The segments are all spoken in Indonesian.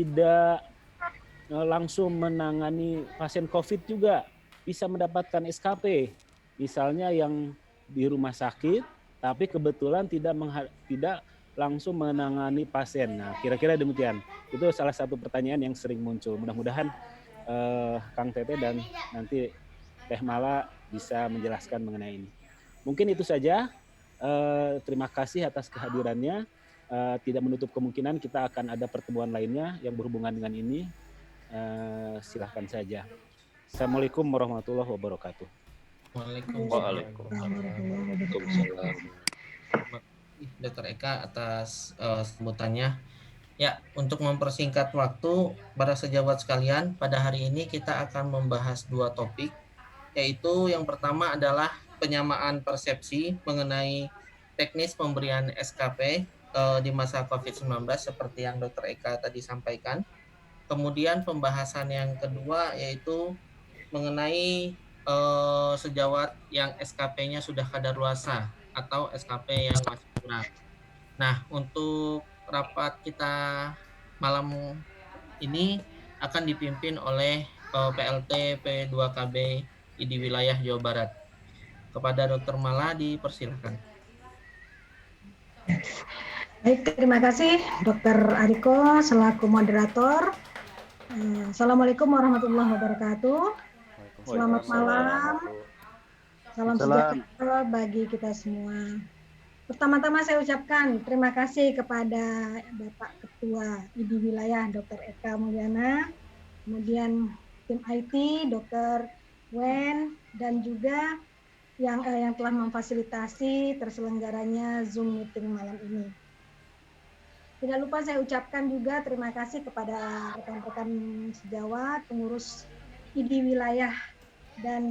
tidak langsung menangani pasien COVID juga bisa mendapatkan SKP. Misalnya yang di rumah sakit, tapi kebetulan tidak langsung menangani pasien. Nah, kira-kira demikian. Itu salah satu pertanyaan yang sering muncul. Mudah-mudahan Kang Tete dan nanti Teh Mala bisa menjelaskan mengenai ini. Mungkin itu saja. Terima kasih atas kehadirannya. Tidak menutup kemungkinan kita akan ada pertemuan lainnya yang berhubungan dengan ini. Silahkan saja. Assalamualaikum warahmatullahi wabarakatuh. Waalaikumsalam. Terima kasih Dr. Eka atas sambutannya. Ya, untuk mempersingkat waktu, para sejawat sekalian, pada hari ini kita akan membahas dua topik, yaitu yang pertama adalah penyamaan persepsi mengenai teknis pemberian SKP di masa COVID-19 seperti yang Dr. Eka tadi sampaikan. Kemudian pembahasan yang kedua yaitu mengenai sejawat yang SKP-nya sudah kadaluarsa atau SKP yang masih kurang. Nah, untuk rapat kita malam ini akan dipimpin oleh PLT P2KB di wilayah Jawa Barat. Kepada Dr. Mala dipersilakan. Baik, terima kasih Dr. Ariko selaku moderator. Assalamualaikum warahmatullahi wabarakatuh. Selamat malam. Salam sejahtera bagi kita semua. Pertama-tama saya ucapkan terima kasih kepada Bapak Ketua ID Wilayah Dr. Eka Mulyana, kemudian tim IT Dr. Wen, dan juga yang telah memfasilitasi terselenggaranya Zoom meeting malam ini. Tidak lupa saya ucapkan juga terima kasih kepada rekan-rekan sejawat, pengurus ID Wilayah dan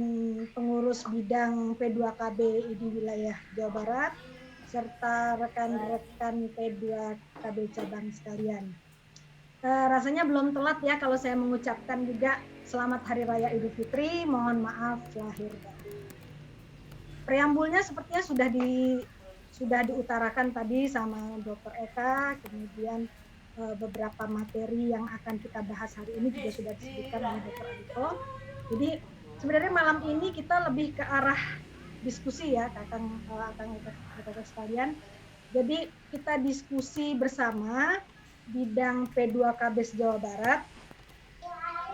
pengurus bidang P2KB ID Wilayah Jawa Barat, serta rekan-rekan P2KB cabang sekalian. Rasanya belum telat ya kalau saya mengucapkan juga selamat Hari Raya Idul Fitri, mohon maaf lahir batin. Preambulnya sepertinya sudah diutarakan tadi sama Dr. Eka, kemudian beberapa materi yang akan kita bahas hari ini juga sudah disebutkan oleh Dr. Ariko. Jadi sebenarnya malam ini kita lebih ke arah diskusi ya, kakang sekalian. Jadi kita diskusi bersama bidang P2KB Jawa Barat.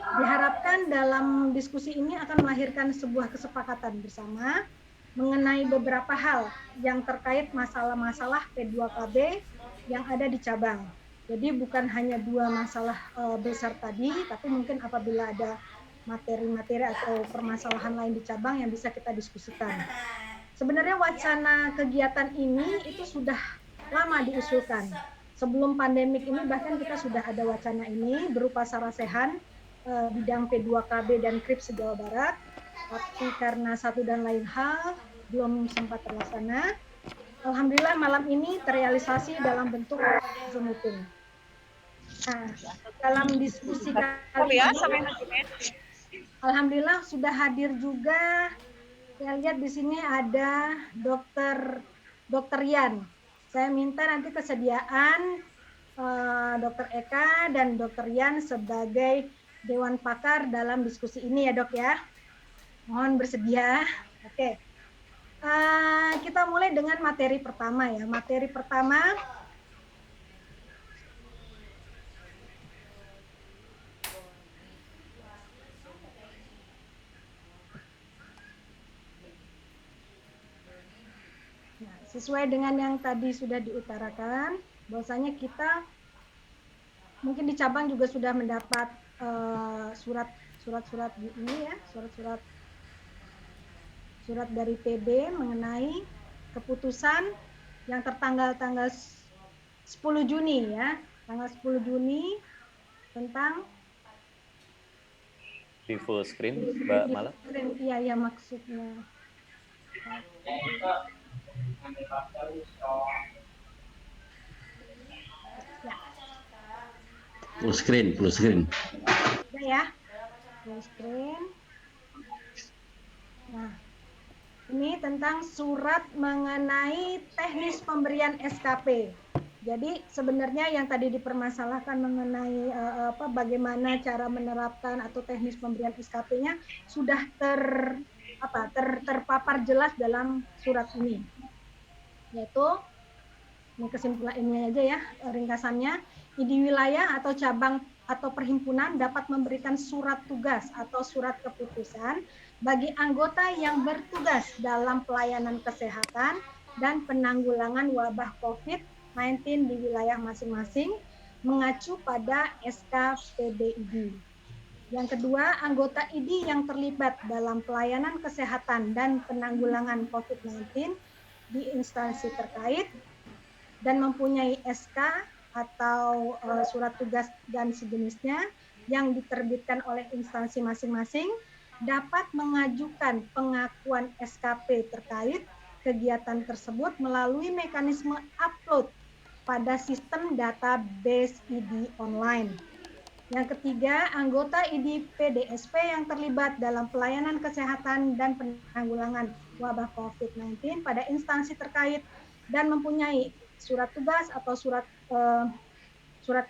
Diharapkan dalam diskusi ini akan melahirkan sebuah kesepakatan bersama mengenai beberapa hal yang terkait masalah-masalah P2KB yang ada di cabang. Jadi bukan hanya dua masalah besar tadi, tapi mungkin apabila ada materi-materi atau permasalahan lain di cabang yang bisa kita diskusikan. Sebenarnya wacana kegiatan ini itu sudah lama diusulkan. Sebelum pandemik ini bahkan kita sudah ada wacana ini berupa sarasehan bidang P2KB dan KRIP Jawa Barat. Tapi karena satu dan lain hal belum sempat terlaksana. Alhamdulillah malam ini terrealisasi dalam bentuk Zoom meeting. Nah, dalam diskusi kali ini, alhamdulillah sudah hadir juga. Saya lihat di sini ada Dr. Yan. Saya minta nanti kesediaan Dr. Eka dan Dr. Yan sebagai Dewan Pakar dalam diskusi ini ya Dok ya. Mohon bersedia. Oke. Kita mulai dengan materi pertama ya. Materi pertama sesuai dengan yang tadi sudah diutarakan, bahwasanya kita mungkin di cabang juga sudah mendapat surat-surat ini ya, surat dari PB mengenai keputusan yang tertanggal 10 Juni ya, tanggal 10 Juni tentang di full screen, Mbak Mala. Iya maksudnya. Ya. Full screen. Udah ya, full screen. Nah, ini tentang surat mengenai teknis pemberian SKP. Jadi sebenarnya yang tadi dipermasalahkan mengenai bagaimana cara menerapkan atau teknis pemberian SKP-nya sudah terpapar jelas dalam surat ini, yaitu ini kesimpulan ini aja ya ringkasannya. ID wilayah atau cabang atau perhimpunan dapat memberikan surat tugas atau surat keputusan bagi anggota yang bertugas dalam pelayanan kesehatan dan penanggulangan wabah COVID-19 di wilayah masing-masing mengacu pada SK PBID. Yang kedua, anggota ID yang terlibat dalam pelayanan kesehatan dan penanggulangan COVID-19 di instansi terkait dan mempunyai SK atau surat tugas dan sejenisnya yang diterbitkan oleh instansi masing-masing dapat mengajukan pengakuan SKP terkait kegiatan tersebut melalui mekanisme upload pada sistem database ID online. Yang ketiga, anggota ID PDSP yang terlibat dalam pelayanan kesehatan dan penanggulangan wabah COVID-19 pada instansi terkait dan mempunyai surat tugas atau surat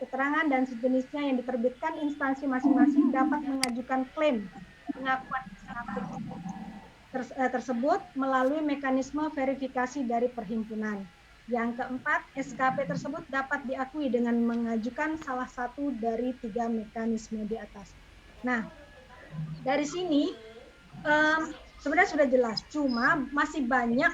keterangan dan sejenisnya yang diterbitkan instansi masing-masing dapat mengajukan klaim pengakuan SKP tersebut melalui mekanisme verifikasi dari perhimpunan. Yang keempat, SKP tersebut dapat diakui dengan mengajukan salah satu dari 3 mekanisme di atas. Nah, dari sini sebenarnya sudah jelas, cuma masih banyak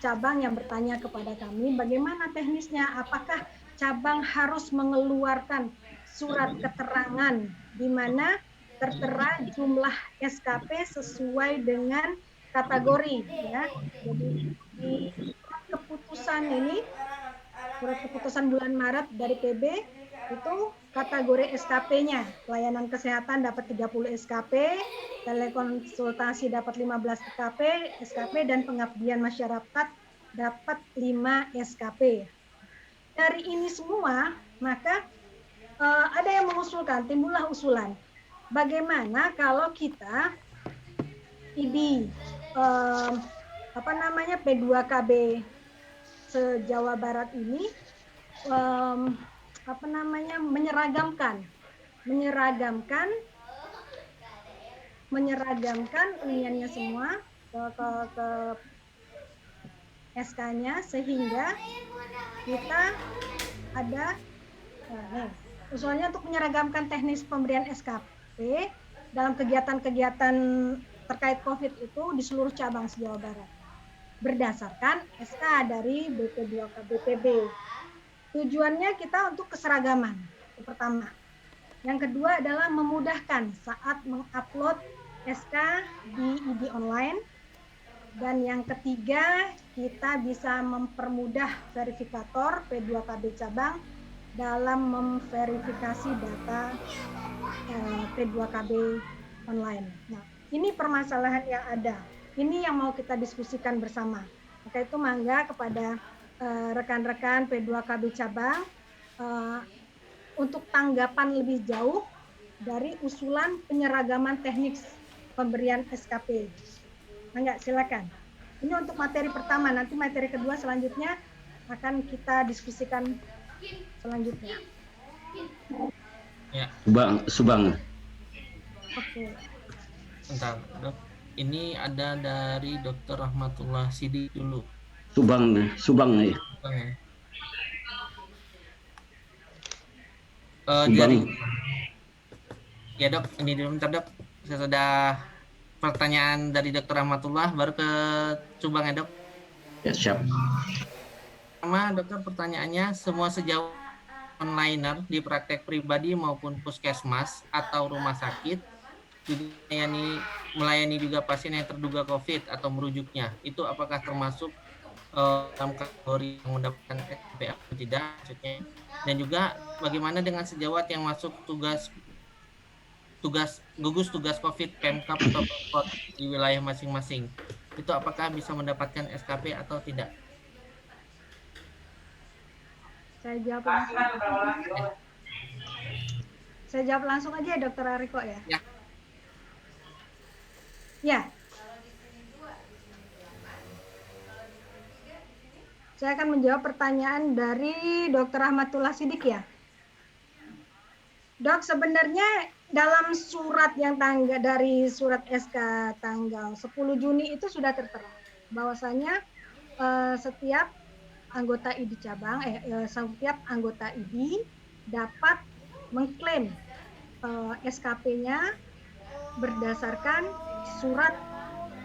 cabang yang bertanya kepada kami bagaimana teknisnya, apakah cabang harus mengeluarkan surat keterangan di mana tertera jumlah SKP sesuai dengan kategori ya. Jadi di keputusan ini, surat keputusan bulan Maret dari PB itu kategori SKP-nya, pelayanan kesehatan dapat 30 SKP, telekonsultasi dapat 15 SKP dan pengabdian masyarakat dapat 5 SKP. Dari ini semua, maka ada yang mengusulkan, timbullah usulan. Bagaimana kalau kita ID P2KB se-Jawa Barat ini menyeragamkan iniannya semua ke SK-nya sehingga kita ada usulnya untuk menyeragamkan teknis pemberian SKP dalam kegiatan-kegiatan terkait COVID itu di seluruh cabang se-Jawa Barat berdasarkan SK dari BP2KBPB. Tujuannya kita untuk keseragaman, itu pertama. Yang kedua adalah memudahkan saat mengupload SK di ID online. Dan yang ketiga, kita bisa mempermudah verifikator P2KB cabang dalam memverifikasi data P2KB online. Nah, ini permasalahan yang ada. Ini yang mau kita diskusikan bersama. Maka itu mangga kepada rekan-rekan P2KB cabang untuk tanggapan lebih jauh dari usulan penyeragaman teknik pemberian SKP. Mangga, silakan. Ini untuk materi pertama, nanti materi kedua selanjutnya akan kita diskusikan selanjutnya. Ya. Subang. Oke. Bentar, Dok. Ini ada dari Dr. Rahmatullah Sidi dulu. Subang ya. Subang. Dari ya Dok, ini dulu bentar Dok. Saya sudah pertanyaan dari Dr. Rahmatullah baru ke Subang ya Dok. Ya siap. Pertama Dokter, pertanyaannya, semua sejauh onliner di praktek pribadi maupun puskesmas atau rumah sakit juga melayani juga pasien yang terduga COVID atau merujuknya, itu apakah termasuk dalam kategori yang mendapatkan SKP atau tidak maksudnya? Dan juga bagaimana dengan sejawat yang masuk gugus tugas COVID Pemkab atau Pemkot di wilayah masing-masing, itu apakah bisa mendapatkan SKP atau tidak? Saya jawab langsung aja ya Dr. Ariko ya. Ya. Saya akan menjawab pertanyaan dari Dr. Rahmatullah Sidik ya. Dok, sebenarnya dalam surat yang dari surat SK tanggal 10 Juni itu sudah tertera bahwasanya setiap anggota ID cabang, setiap anggota ID dapat mengklaim SKP-nya berdasarkan surat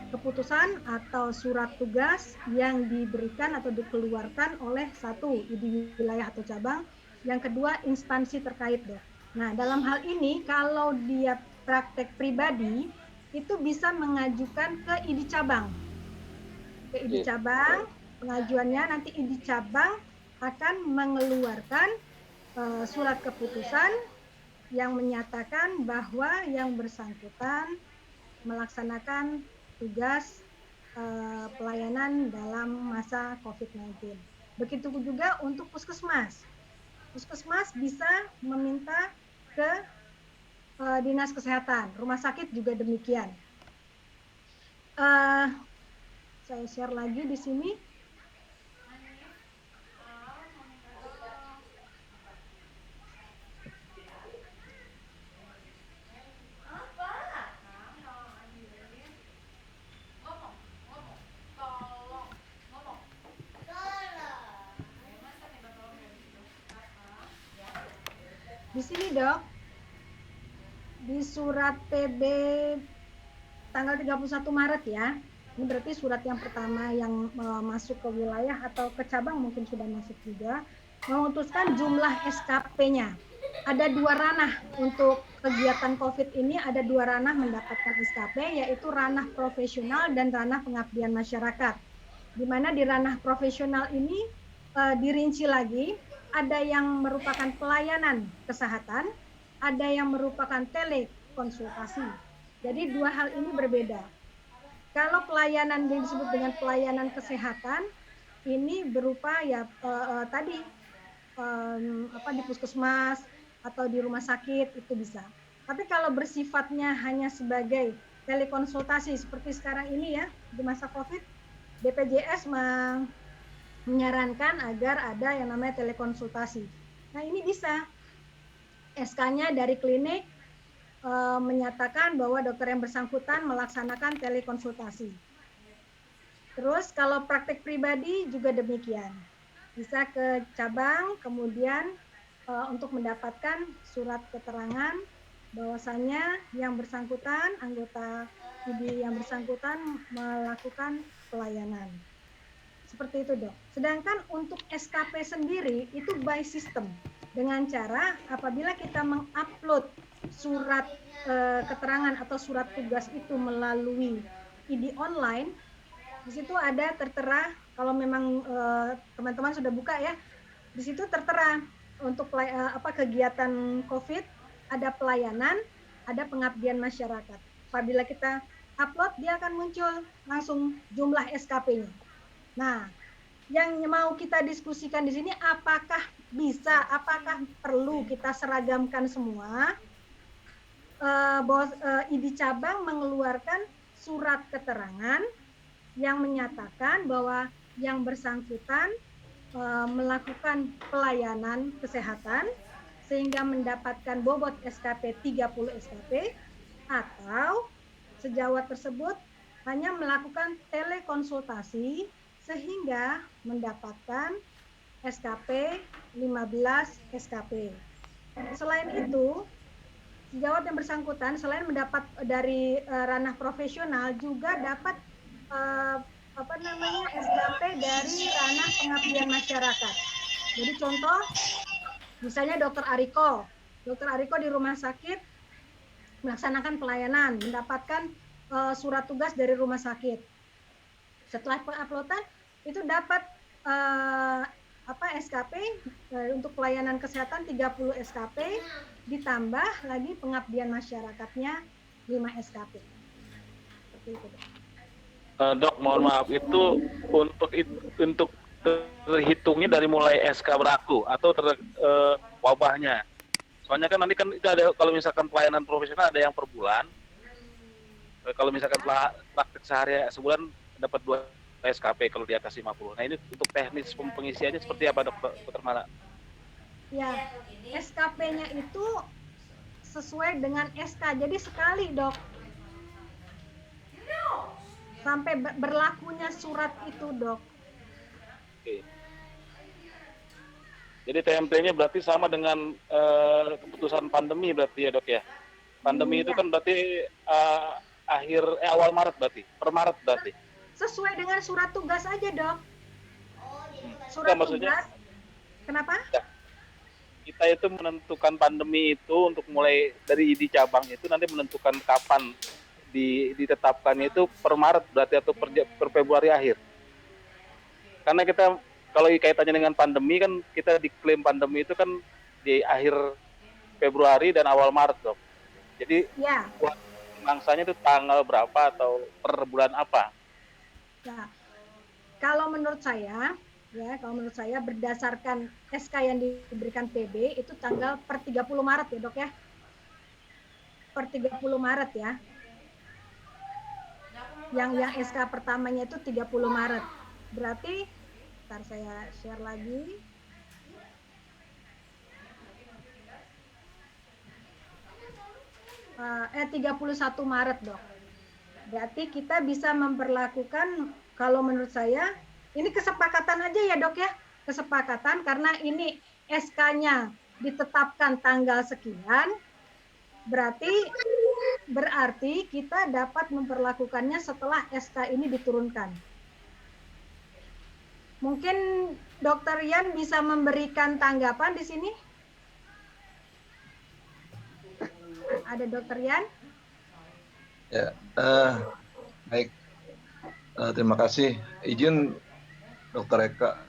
keputusan atau surat tugas yang diberikan atau dikeluarkan oleh satu ID wilayah atau cabang, yang kedua instansi terkait, Dok. Nah, dalam hal ini kalau dia praktek pribadi itu bisa mengajukan ke ID cabang. Ke ID cabang, pengajuannya nanti ID cabang akan mengeluarkan surat keputusan yang menyatakan bahwa yang bersangkutan melaksanakan tugas pelayanan dalam masa COVID-19. Begitu juga untuk puskesmas. Puskesmas bisa meminta ke dinas kesehatan, rumah sakit juga demikian. Saya share lagi di sini. Di sini, Dok, di surat PB tanggal 31 Maret ya. Ini berarti surat yang pertama yang masuk ke wilayah atau ke cabang mungkin sudah masuk juga. Memutuskan jumlah SKP-nya. Ada 2 ranah untuk kegiatan COVID ini, ada 2 ranah mendapatkan SKP, yaitu ranah profesional dan ranah pengabdian masyarakat. Di mana di ranah profesional ini dirinci lagi, ada yang merupakan pelayanan kesehatan, ada yang merupakan telekonsultasi. Jadi 2 hal ini berbeda. Kalau pelayanan yang disebut dengan pelayanan kesehatan, ini berupa ya tadi di puskesmas atau di rumah sakit itu bisa. Tapi kalau bersifatnya hanya sebagai telekonsultasi seperti sekarang ini ya di masa COVID, BPJS menyarankan agar ada yang namanya telekonsultasi. Nah ini bisa SK-nya dari klinik menyatakan bahwa dokter yang bersangkutan melaksanakan telekonsultasi. Terus kalau praktek pribadi juga demikian. Bisa ke cabang, kemudian untuk mendapatkan surat keterangan bahwasannya yang bersangkutan, anggota ID yang bersangkutan melakukan pelayanan. Seperti itu, Dok. Sedangkan untuk SKP sendiri itu by system. Dengan cara apabila kita mengupload surat keterangan atau surat tugas itu melalui ID online, di situ ada tertera, kalau memang teman-teman sudah buka ya, di situ tertera untuk kegiatan COVID, ada pelayanan, ada pengabdian masyarakat. Apabila kita upload, dia akan muncul langsung jumlah SKP-nya. Nah, yang mau kita diskusikan di sini, apakah bisa, apakah perlu kita seragamkan semua? Bahwa ID cabang mengeluarkan surat keterangan yang menyatakan bahwa yang bersangkutan melakukan pelayanan kesehatan sehingga mendapatkan bobot SKP 30 SKP, atau sejawat tersebut hanya melakukan telekonsultasi sehingga mendapatkan SKP 15 SKP. Selain itu, sejawat yang bersangkutan selain mendapat dari ranah profesional juga dapat SKP dari ranah pengabdian masyarakat. Jadi contoh, misalnya Dr. Ariko di rumah sakit melaksanakan pelayanan, mendapatkan surat tugas dari rumah sakit. Setelah penguploadan itu dapat SKP untuk pelayanan kesehatan 30 SKP, ditambah lagi pengabdian masyarakatnya 5 SKP. Seperti itu. Dok, mohon maaf, itu untuk terhitungnya dari mulai SK berlaku atau wabahnya. Soalnya kan nanti kan itu ada, kalau misalkan pelayanan profesional ada yang per bulan. Kalau misalkan praktek sehari sebulan dapat 2 SKP kalau di atas 50. Nah, ini untuk teknis pengisiannya seperti apa, Dokter Mala? Ya, SKP-nya itu sesuai dengan SK. Jadi sekali, Dok. Sampai berlakunya surat itu, Dok. Oke. Jadi template-nya berarti sama dengan keputusan pandemi berarti ya, Dok ya? Pandemi itu kan berarti awal Maret berarti, per Maret berarti. Sesuai dengan surat tugas aja, Dok. Enggak, Surat maksudnya, tugas. Kenapa? kita itu menentukan pandemi itu untuk mulai dari di cabang itu nanti menentukan kapan ditetapkannya itu per Maret berarti atau per Februari akhir. Karena kita kalau kaitannya dengan pandemi kan kita diklaim pandemi itu kan di akhir Februari dan awal Maret, Dok. Jadi Ya. buat mangsanya itu tanggal berapa atau per bulan apa? Nah, kalau menurut saya berdasarkan SK yang diberikan PB itu tanggal per 30 Maret ya, Dok ya. Per 30 Maret ya. Yang SK pertamanya itu 30 Maret. Berarti ntar saya share lagi. Eh 31 Maret, Dok. Berarti kita bisa memperlakukan, kalau menurut saya, ini kesepakatan aja ya, Dok ya. Kesepakatan karena ini SK-nya ditetapkan tanggal sekian, berarti kita dapat memperlakukannya setelah SK ini diturunkan. Mungkin Dokter Yan bisa memberikan tanggapan di sini? Ada Dokter Yan? Ya, baik. Terima kasih. Izin Dokter Eka.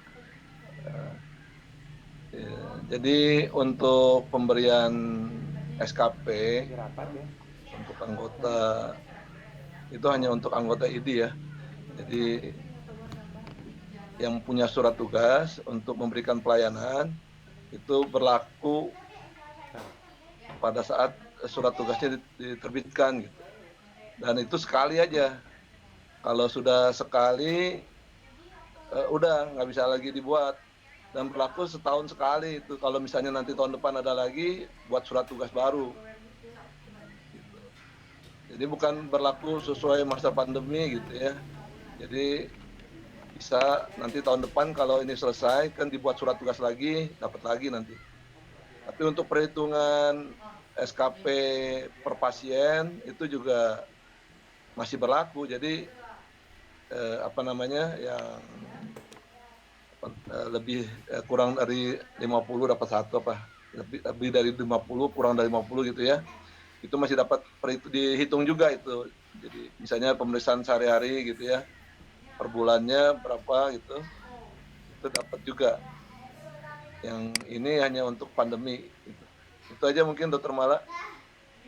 Jadi untuk pemberian SKP untuk anggota itu hanya untuk anggota ID ya. Jadi yang punya surat tugas untuk memberikan pelayanan itu berlaku pada saat surat tugasnya diterbitkan gitu. Dan itu sekali aja. Kalau sudah sekali, udah nggak bisa lagi dibuat. Dan berlaku setahun sekali itu. Kalau misalnya nanti tahun depan ada lagi, buat surat tugas baru. Gitu. Jadi bukan berlaku sesuai masa pandemi gitu ya. Jadi bisa nanti tahun depan kalau ini selesai, kan dibuat surat tugas lagi, dapat lagi nanti. Tapi untuk perhitungan SKP per pasien itu juga masih berlaku. Jadi yang lebih kurang dari 50 dapat satu apa, lebih dari 50 kurang dari 50 gitu ya, itu masih dapat dihitung juga itu. Jadi misalnya pemeriksaan sehari-hari gitu ya, per bulannya berapa gitu, itu dapat juga. Yang ini hanya untuk pandemi gitu. Itu aja mungkin Dokter Mala.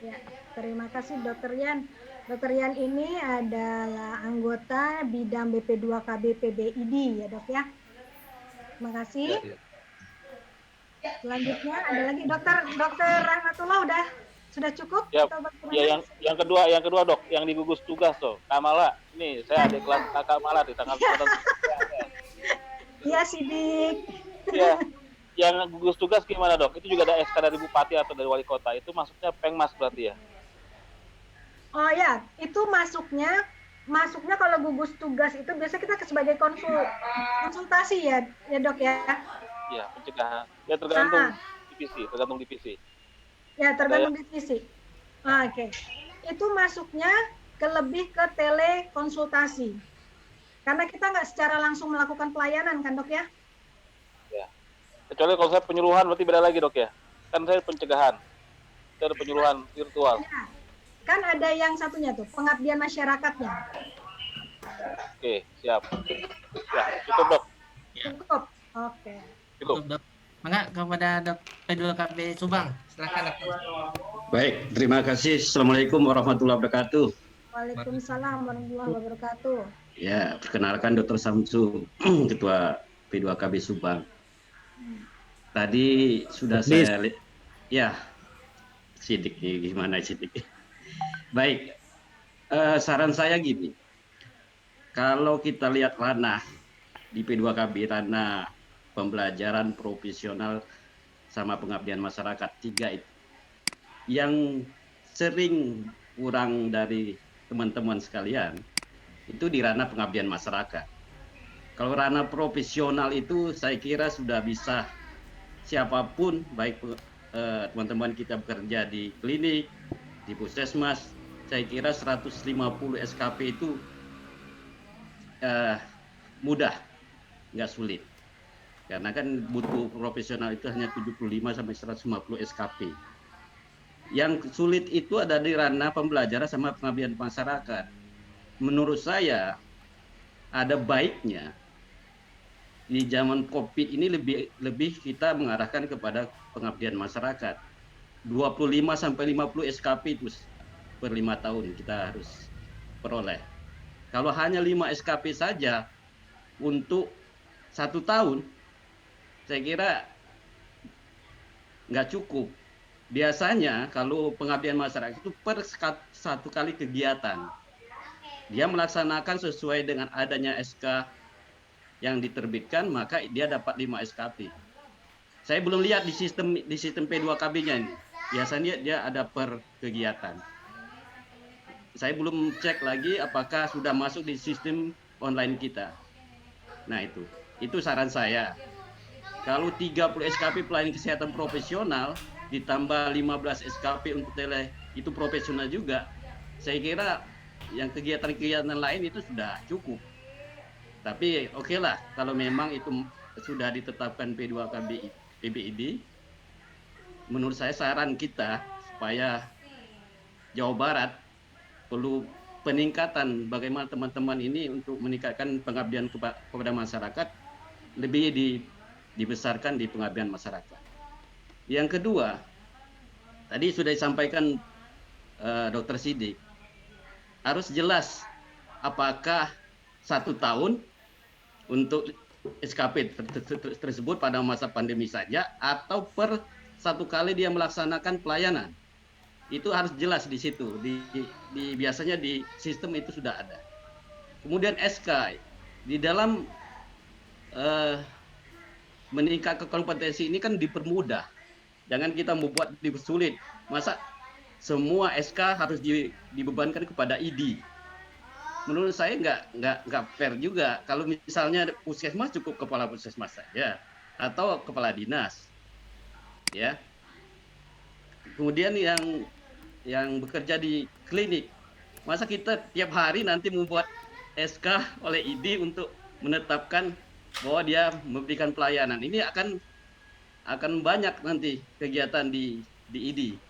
Ya, terima kasih Dokter Yan. Dokter Yan ini adalah anggota bidang BP2KB PBID ya, Dok ya. Terima kasih. Ya. Selanjutnya ada lagi Dokter Rahmatullah, sudah cukup? Ya, yang kedua Dok, yang digugus tugas tuh, Kamala. Ini saya ada kelas Kakak Mala di tanggal 9. Iya, Sidik. Ya, yang gugus tugas gimana, Dok? Itu juga ada SK dari Bupati atau dari Wali Kota. Itu masuknya Pengmas berarti ya? Oh ya, itu masuknya kalau gugus tugas itu biasa kita sebagai konsultasi ya Dok ya. Iya, pencegahan. Ya tergantung divisi. Ya, tergantung divisi. Oke. Itu masuknya lebih ke telekonsultasi. Karena kita nggak secara langsung melakukan pelayanan kan, Dok ya? Ya. Kecuali kalau saya penyuluhan berarti beda lagi, Dok ya. Kan saya pencegahan. Itu ada penyuluhan virtual. Ya. Kan ada yang satunya tuh, pengabdian masyarakatnya. Oke, siap. Ya, cukup, Dok. Cukup. Oke. Cukup. Dok. Mangga kepada Dok P2KB Subang. Silakan, Dok. Baik, terima kasih. Assalamualaikum warahmatullahi wabarakatuh. Waalaikumsalam warahmatullahi wabarakatuh. Ya, perkenalkan Dr. Samsu, Ketua P2KB Subang. Tadi sudah saya ya, Sidik gimana Sidik? Baik, saran saya gini, Kalau kita lihat ranah di P2KB, ranah pembelajaran profesional sama pengabdian masyarakat, 3 itu yang sering kurang dari teman-teman sekalian itu di ranah pengabdian masyarakat. Kalau ranah profesional itu saya kira sudah bisa siapapun, baik teman-teman kita bekerja di klinik, di puskesmas, saya kira 150 SKP itu mudah, nggak sulit. Karena kan butuh profesional itu hanya 75 sampai 150 SKP. Yang sulit itu ada di ranah pembelajaran sama pengabdian masyarakat. Menurut saya ada baiknya di zaman COVID ini lebih kita mengarahkan kepada pengabdian masyarakat. 25 sampai 50 SKP itu per 5 tahun kita harus peroleh. Kalau hanya 5 SKP saja untuk 1 tahun, saya kira nggak cukup. Biasanya kalau pengabdian masyarakat itu per 1 kali kegiatan, dia melaksanakan sesuai dengan adanya SK yang diterbitkan, maka dia dapat 5 SKP. Saya belum lihat di sistem P2KB-nya ini. Biasanya dia ada per kegiatan. Saya belum cek lagi apakah sudah masuk di sistem online kita. Nah itu saran saya. Kalau 30 SKP pelayanan kesehatan profesional ditambah 15 SKP untuk tele itu profesional juga, saya kira yang kegiatan-kegiatan lain itu sudah cukup. Tapi oke lah, kalau memang itu sudah ditetapkan P2KB PBID, menurut saya saran kita supaya Jawa Barat perlu peningkatan bagaimana teman-teman ini untuk meningkatkan pengabdian kepada masyarakat, lebih dibesarkan di pengabdian masyarakat. Yang kedua, tadi sudah disampaikan Dr. Sidik, harus jelas apakah 1 tahun untuk SKP tersebut pada masa pandemi saja atau per 1 kali dia melaksanakan pelayanan. Itu harus jelas di situ. Biasanya di sistem itu sudah ada. Kemudian SK di dalam meningkatkan kompetensi ini kan dipermudah. Jangan kita membuat dipersulit. Masa semua SK harus dibebankan kepada ID? Menurut saya nggak fair juga. Kalau misalnya puskesmas cukup kepala puskesmas saja atau kepala dinas, ya. Kemudian yang bekerja di klinik, masa kita tiap hari nanti membuat SK oleh ID untuk menetapkan bahwa dia memberikan pelayanan. Ini akan banyak nanti kegiatan di ID.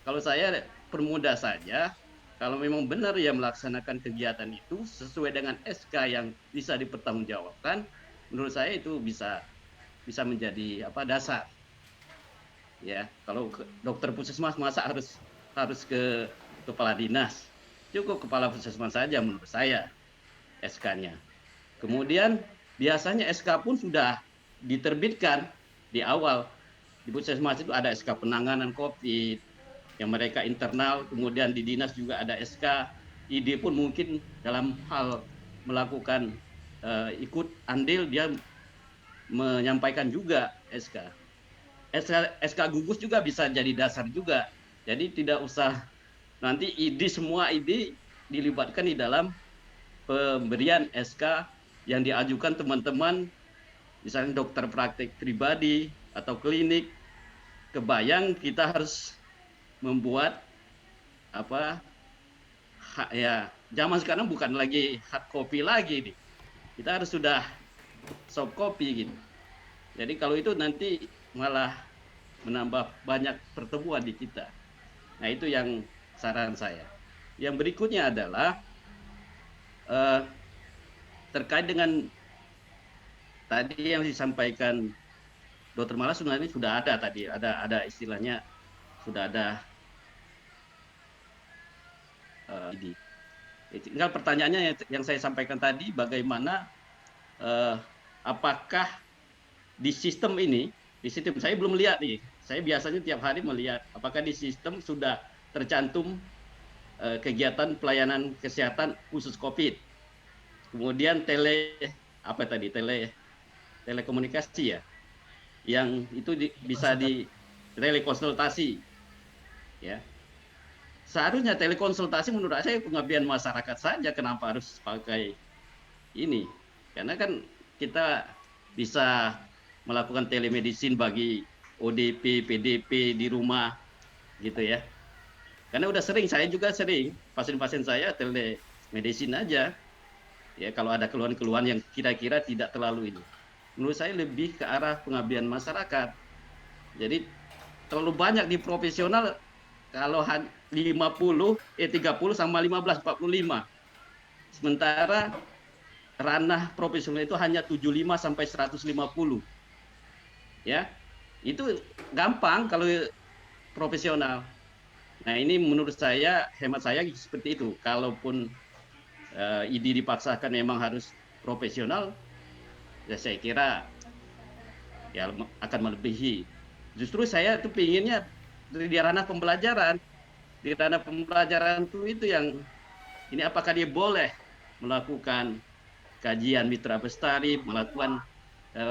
Kalau saya permudah saja, kalau memang benar ya melaksanakan kegiatan itu sesuai dengan SK yang bisa dipertanggungjawabkan, menurut saya itu bisa menjadi dasar. Ya, kalau dokter puskesmas masa harus ke kepala dinas. Cukup kepala puskesmas saja menurut saya SK-nya. Kemudian biasanya SK pun sudah diterbitkan di awal. Di puskesmas itu ada SK penanganan COVID yang mereka internal, kemudian di dinas juga ada SK. ID pun mungkin dalam hal melakukan ikut andil dia menyampaikan juga SK. SK gugus juga bisa jadi dasar juga. Jadi tidak usah nanti semua ID dilibatkan di dalam pemberian SK yang diajukan teman-teman, misalnya dokter praktek pribadi atau klinik. Kebayang kita harus membuat zaman sekarang bukan lagi hard copy lagi nih. Kita harus sudah soft copy gitu. Jadi kalau itu nanti malah menambah banyak pertemuan di kita. Nah itu yang saran saya. Yang berikutnya adalah terkait dengan tadi yang disampaikan Dr. Mala, sebenarnya sudah ada tadi, ada istilahnya sudah ada ini. Tinggal pertanyaannya yang saya sampaikan tadi, bagaimana apakah di sistem ini, saya belum lihat nih, saya biasanya tiap hari melihat apakah di sistem sudah tercantum kegiatan pelayanan kesehatan khusus COVID. kemudian telekomunikasi ya, yang itu bisa di telekonsultasi ya. Seharusnya telekonsultasi menurut saya pengabdian masyarakat saja, kenapa harus pakai ini? Karena kan kita bisa melakukan telemedicine bagi ODP, PDP di rumah gitu ya. Karena saya juga sering pasien-pasien saya telemedicine aja. Ya, kalau ada keluhan-keluhan yang kira-kira tidak terlalu ini. Menurut saya lebih ke arah pengabdian masyarakat. Jadi terlalu banyak di profesional, kalau 30 sama 15, 45. Sementara ranah profesional itu hanya 75 sampai 150. Ya. Itu gampang kalau profesional. Nah, ini menurut saya, hemat saya seperti itu. Kalaupun ID dipaksakan memang harus profesional, ya saya kira ya akan melebihi. Justru saya tuh pinginnya di ranah pembelajaran. Di ranah pembelajaran itu yang ini, apakah dia boleh melakukan kajian mitra bestari, melakukan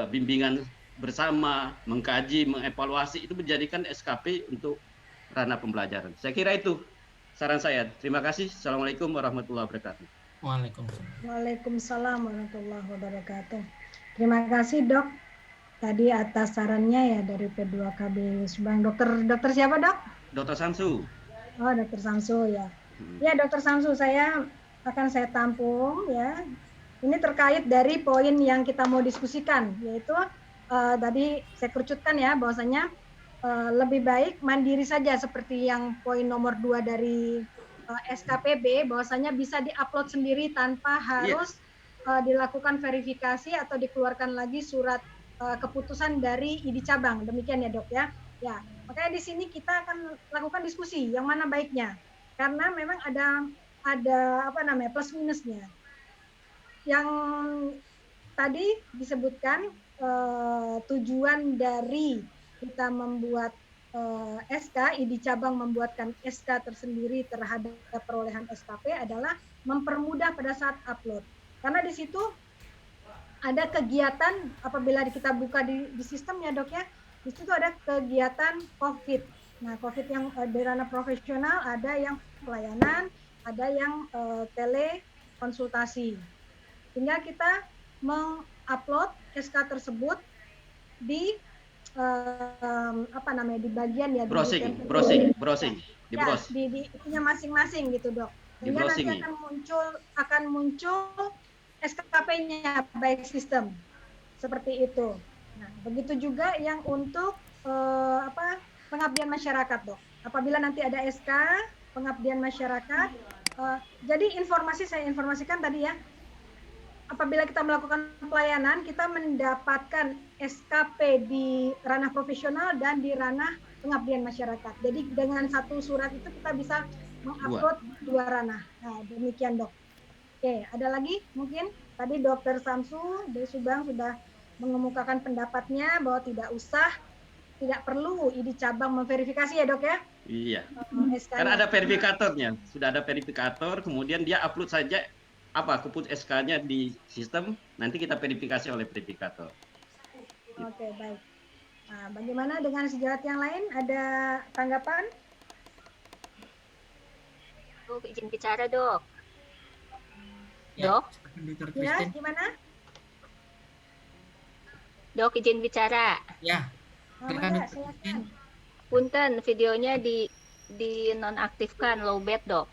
bimbingan bersama, mengkaji, mengevaluasi, itu menjadikan SKP untuk ranah pembelajaran. Saya kira itu saran saya. Terima kasih. Assalamualaikum warahmatullahi wabarakatuh. Waalaikumsalam. Waalaikumsalam warahmatullahi wabarakatuh. Terima kasih Dok tadi atas sarannya ya dari P2KB Subang. Dokter siapa Dok? Dr. Samsu. Oh, Dokter Samsu ya. Ya Dokter Samsu, saya tampung ya. Ini terkait dari poin yang kita mau diskusikan, yaitu tadi saya kerucutkan ya bahwasanya lebih baik mandiri saja seperti yang poin nomor 2 dari SKPB, bahwasanya bisa diupload sendiri tanpa harus dilakukan verifikasi atau dikeluarkan lagi surat keputusan dari ID cabang. Demikian ya Dok ya. Ya, makanya di sini kita akan lakukan diskusi yang mana baiknya. Karena memang ada plus minusnya. Yang tadi disebutkan tujuan dari kita membuat SK, ID cabang membuatkan SK tersendiri terhadap perolehan SKP adalah mempermudah pada saat upload. Karena di situ ada kegiatan apabila kita buka di sistem ya Dok ya, di situ ada kegiatan COVID. Nah, COVID yang di ranah profesional, ada yang pelayanan, ada yang telekonsultasi. Tinggal kita mengupload SK tersebut di di bagian ya browsing di ya, browse di itunya masing-masing gitu Dok. Sehingga nanti akan muncul SKP-nya baik sistem seperti itu. Nah, begitu juga yang untuk pengabdian masyarakat Dok. Apabila nanti ada SK pengabdian masyarakat, jadi saya informasikan tadi ya. Apabila kita melakukan pelayanan, kita mendapatkan SKP di ranah profesional dan di ranah pengabdian masyarakat. Jadi dengan satu surat itu kita bisa mengupload dua ranah. Nah, demikian Dok. Oke, ada lagi mungkin tadi Dr. Samsu dari Subang sudah mengemukakan pendapatnya bahwa tidak perlu ID cabang memverifikasi ya Dok ya? Iya. Karena ada verifikatornya, sudah ada verifikator, kemudian dia upload saja keputusan SK-nya di sistem, nanti kita verifikasi oleh verifikator. Oke, baik. Nah, bagaimana dengan sejawat yang lain? Ada tanggapan? Izin bicara Dok. Ya, Dok? Ya, gimana? Dok, izin bicara. Ya. Silakan. Punten, videonya di nonaktifkan, lowbat Dok.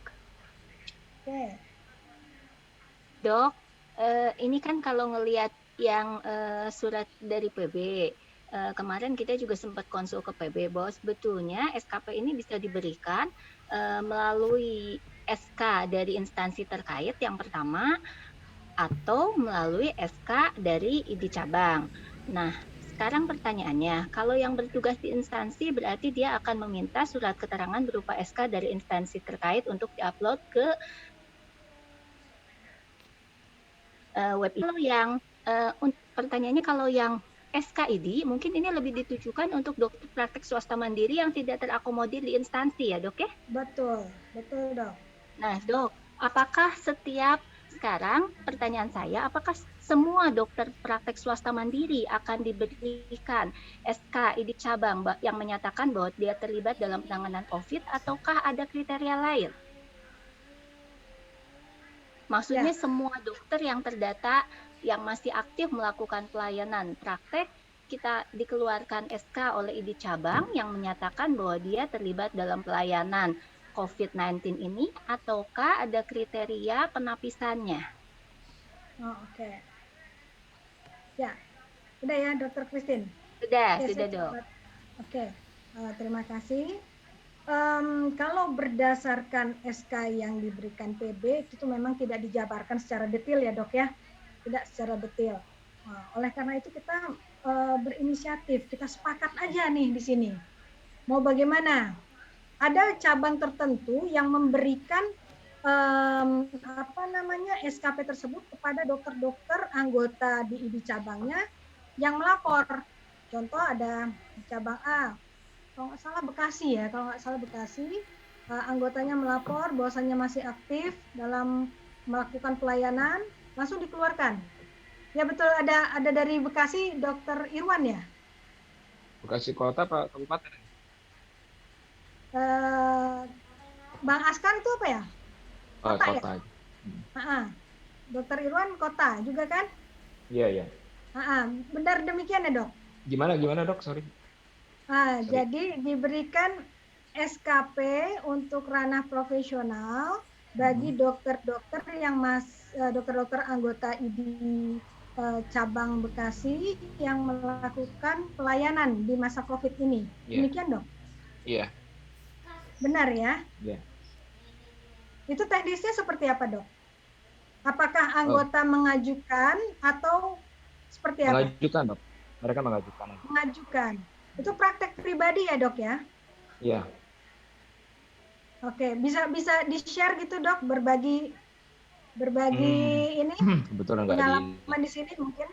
Oke. Dok, ini kan kalau ngelihat yang surat dari PB, kemarin kita juga sempat konsul ke PB bahwa sebetulnya SKP ini bisa diberikan melalui SK dari instansi terkait yang pertama, atau melalui SK dari ID cabang. Nah, sekarang pertanyaannya, kalau yang bertugas di instansi berarti dia akan meminta surat keterangan berupa SK dari instansi terkait untuk diupload ke web. Kalau yang pertanyaannya, kalau yang SKID mungkin ini lebih ditujukan untuk dokter praktek swasta mandiri yang tidak terakomodir di instansi ya Dok ya? Betul Dok. Nah Dok, apakah setiap sekarang pertanyaan saya, apakah semua dokter praktek swasta mandiri akan diberikan SK ID cabang yang menyatakan bahwa dia terlibat dalam penanganan COVID ataukah ada kriteria lain? Maksudnya semua dokter yang terdata yang masih aktif melakukan pelayanan praktek kita dikeluarkan SK oleh ID cabang yang menyatakan bahwa dia terlibat dalam pelayanan COVID-19 ini ataukah ada kriteria penapisannya? Oh, oke. Ya, udah ya Dokter Christine? Sudah Oke, Dok. Oke, terima kasih. Kalau berdasarkan SK yang diberikan PB itu memang tidak dijabarkan secara detail ya Dok ya, tidak secara detail. Oleh karena itu kita berinisiatif, kita sepakat aja nih di sini. Mau bagaimana? Ada cabang tertentu yang memberikan SKP tersebut kepada dokter-dokter anggota di ID cabangnya yang melapor. Contoh ada cabang A, kalau nggak salah Bekasi, anggotanya melapor bahwasannya masih aktif dalam melakukan pelayanan, langsung dikeluarkan. Ya betul, ada dari Bekasi, Dokter Irwan ya? Bekasi kota Pak kabupaten? Bang Askan itu apa ya? Kota. Ya? Dokter Irwan kota juga kan? Iya. Benar demikian ya Dok? Gimana Dok? Sorry. Jadi diberikan SKP untuk ranah profesional bagi dokter-dokter yang dokter-dokter anggota ID cabang Bekasi yang melakukan pelayanan di masa COVID ini. Demikian Dok? Iya. Benar ya? Iya. Itu teknisnya seperti apa Dok? Apakah anggota mengajukan atau seperti apa? Mengajukan Dok. Mereka mengajukan. Mengajukan. Itu praktek pribadi ya Dok ya? Iya. Oke, bisa di-share gitu Dok, berbagi ini Kebetulan nggak pengalaman di sini mungkin?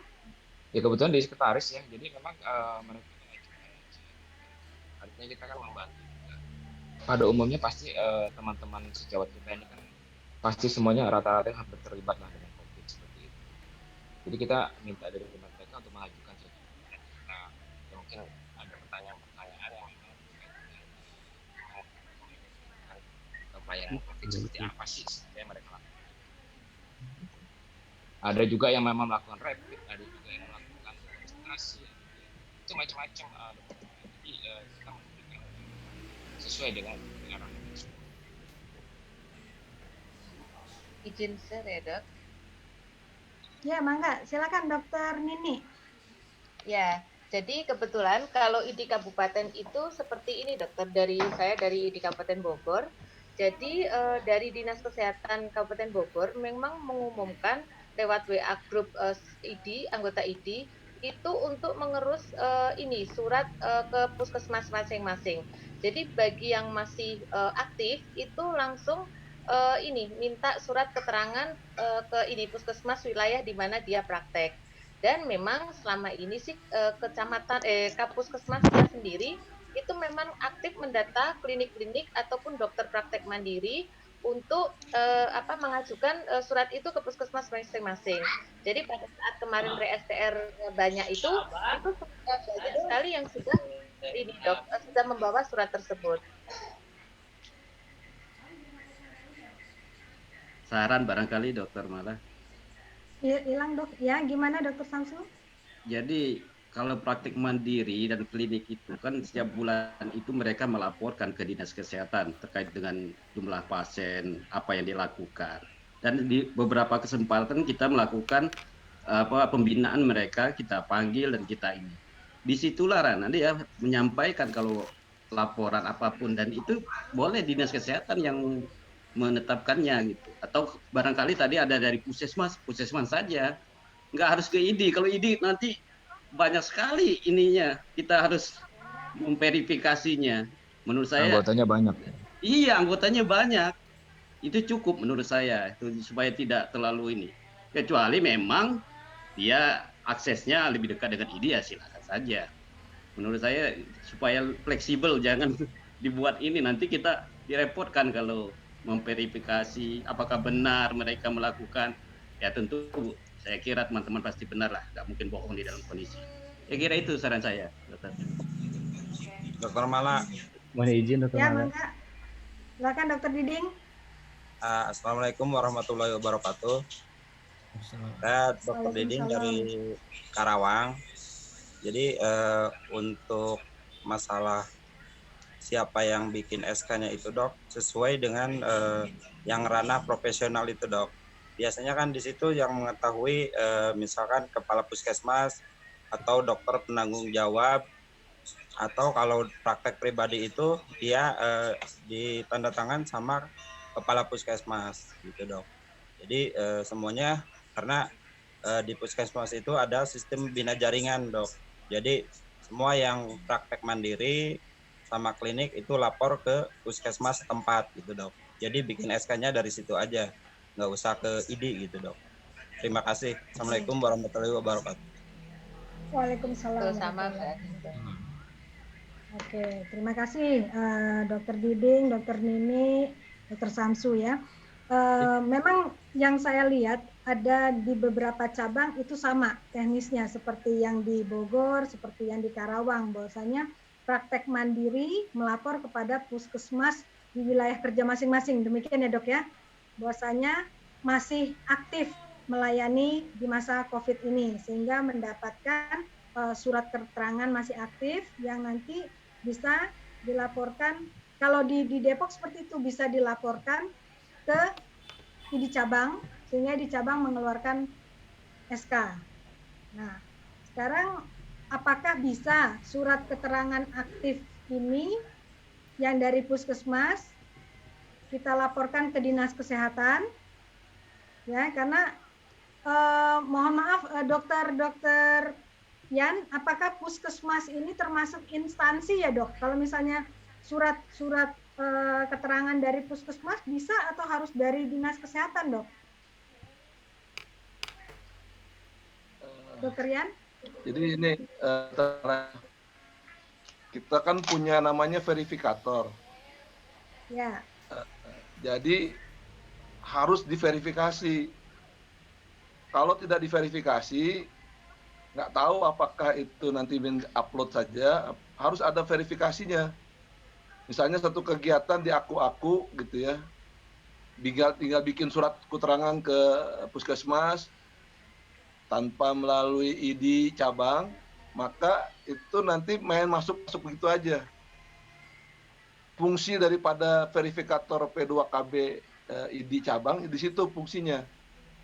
Ya kebetulan di sekretaris ya, jadi memang mereka artinya kita kan membantu. Pada umumnya pasti teman-teman sejawat kita ini kan pasti semuanya rata-rata hampir terlibat lah dengan COVID seperti itu. Jadi kita minta dari mereka untuk mengajukan sertifikat. Nah, mungkin ada pertanyaan-pertanyaan yang pelayanan COVID seperti apa sih yang mereka lakukan. Ada juga yang memang melakukan rapid, ada juga yang melakukan registrasi, itu macam-macam. Jadi kita memberikan sesuai dengan arahan tersebut. Izin share ya Dok? Ya, mangga. Silakan Dokter Nini. Ya, jadi kebetulan kalau ID Kabupaten itu seperti ini Dokter, saya dari ID Kabupaten Bogor. Jadi dari Dinas Kesehatan Kabupaten Bogor memang mengumumkan lewat WA grup ID, anggota ID, itu untuk mengerus surat ke puskesmas masing-masing. Jadi bagi yang masih aktif itu langsung minta surat keterangan ke puskesmas wilayah di mana dia praktek. Dan memang selama ini sih Kapuskesmasnya sendiri itu memang aktif mendata klinik-klinik ataupun dokter praktek mandiri untuk mengajukan surat itu ke puskesmas masing-masing. Jadi pada saat kemarin re-STR banyak itu banyak sekali yang sudah sudah membawa surat tersebut. Saran barangkali Dokter Mala. Hilang Dok. Ya, gimana Dokter Samsul? Jadi kalau praktik mandiri dan klinik itu kan setiap bulan itu mereka melaporkan ke Dinas Kesehatan terkait dengan jumlah pasien, apa yang dilakukan. Dan di beberapa kesempatan kita melakukan pembinaan mereka, kita panggil dan kita ini. Disitulah nanti ya menyampaikan kalau laporan apapun, dan itu boleh Dinas Kesehatan yang menetapkannya gitu. Atau barangkali tadi ada dari puskesmas saja. Nggak harus ke ID. Kalau ID nanti banyak sekali ininya, kita harus memverifikasinya. Menurut saya anggotanya banyak. Iya, anggotanya banyak. Itu cukup menurut saya, itu supaya tidak terlalu ini. Kecuali memang dia aksesnya lebih dekat dengan ID, ya silakan saja. Menurut saya supaya fleksibel, jangan dibuat ini, nanti kita direpotkan kalau memverifikasi apakah benar mereka melakukan Ya tentu saya kira teman-teman pasti benar lah, nggak mungkin bohong di dalam kondisi. Saya kira itu saran saya, dokter. Dokter Mala. Mohon izin Dokter Ya, Mala. mangga. Silakan Dokter Diding. Assalamualaikum warahmatullahi wabarakatuh. Saya Dokter Diding dari Karawang. Jadi untuk masalah siapa yang bikin SK-nya itu dok, sesuai dengan yang ranah profesional itu dok. Biasanya kan di situ yang mengetahui misalkan kepala puskesmas atau dokter penanggung jawab, atau kalau praktek pribadi itu dia ditandatangan sama kepala puskesmas gitu dok. Jadi semuanya karena di puskesmas itu ada sistem bina jaringan dok. Jadi semua yang praktek mandiri sama klinik itu lapor ke puskesmas tempat gitu dok. Jadi bikin SK-nya dari situ aja, nggak usah ke ID gitu dok. Terima kasih. Assalamualaikum warahmatullahi wabarakatuh. Waalaikumsalam. Sama. Oke, terima kasih Dokter Diding, Dokter Nini, Dokter Samsu ya. Memang yang saya lihat ada di beberapa cabang itu sama teknisnya seperti yang di Bogor, seperti yang di Karawang, bahwasanya praktek mandiri melapor kepada puskesmas di wilayah kerja masing-masing. Demikian ya dok ya, bahwasanya masih aktif melayani di masa COVID ini sehingga mendapatkan surat keterangan masih aktif yang nanti bisa dilaporkan. Kalau di Depok seperti itu bisa dilaporkan ke ID cabang sehingga di cabang mengeluarkan SK. Nah, sekarang apakah bisa surat keterangan aktif ini yang dari puskesmas kita laporkan ke dinas kesehatan? Ya, karena mohon maaf dokter Yan, apakah puskesmas ini termasuk instansi ya dok? Kalau misalnya surat keterangan dari puskesmas bisa atau harus dari dinas kesehatan dok? Dokter Yan? Jadi ini kita kan punya namanya verifikator. Ya. Jadi harus diverifikasi. Kalau tidak diverifikasi, nggak tahu apakah itu nanti upload saja, harus ada verifikasinya. Misalnya satu kegiatan di aku gitu ya, tinggal bikin surat keterangan ke puskesmas tanpa melalui ID cabang, maka itu nanti masuk begitu aja. Fungsi daripada verifikator P2KB ID cabang di situ fungsinya.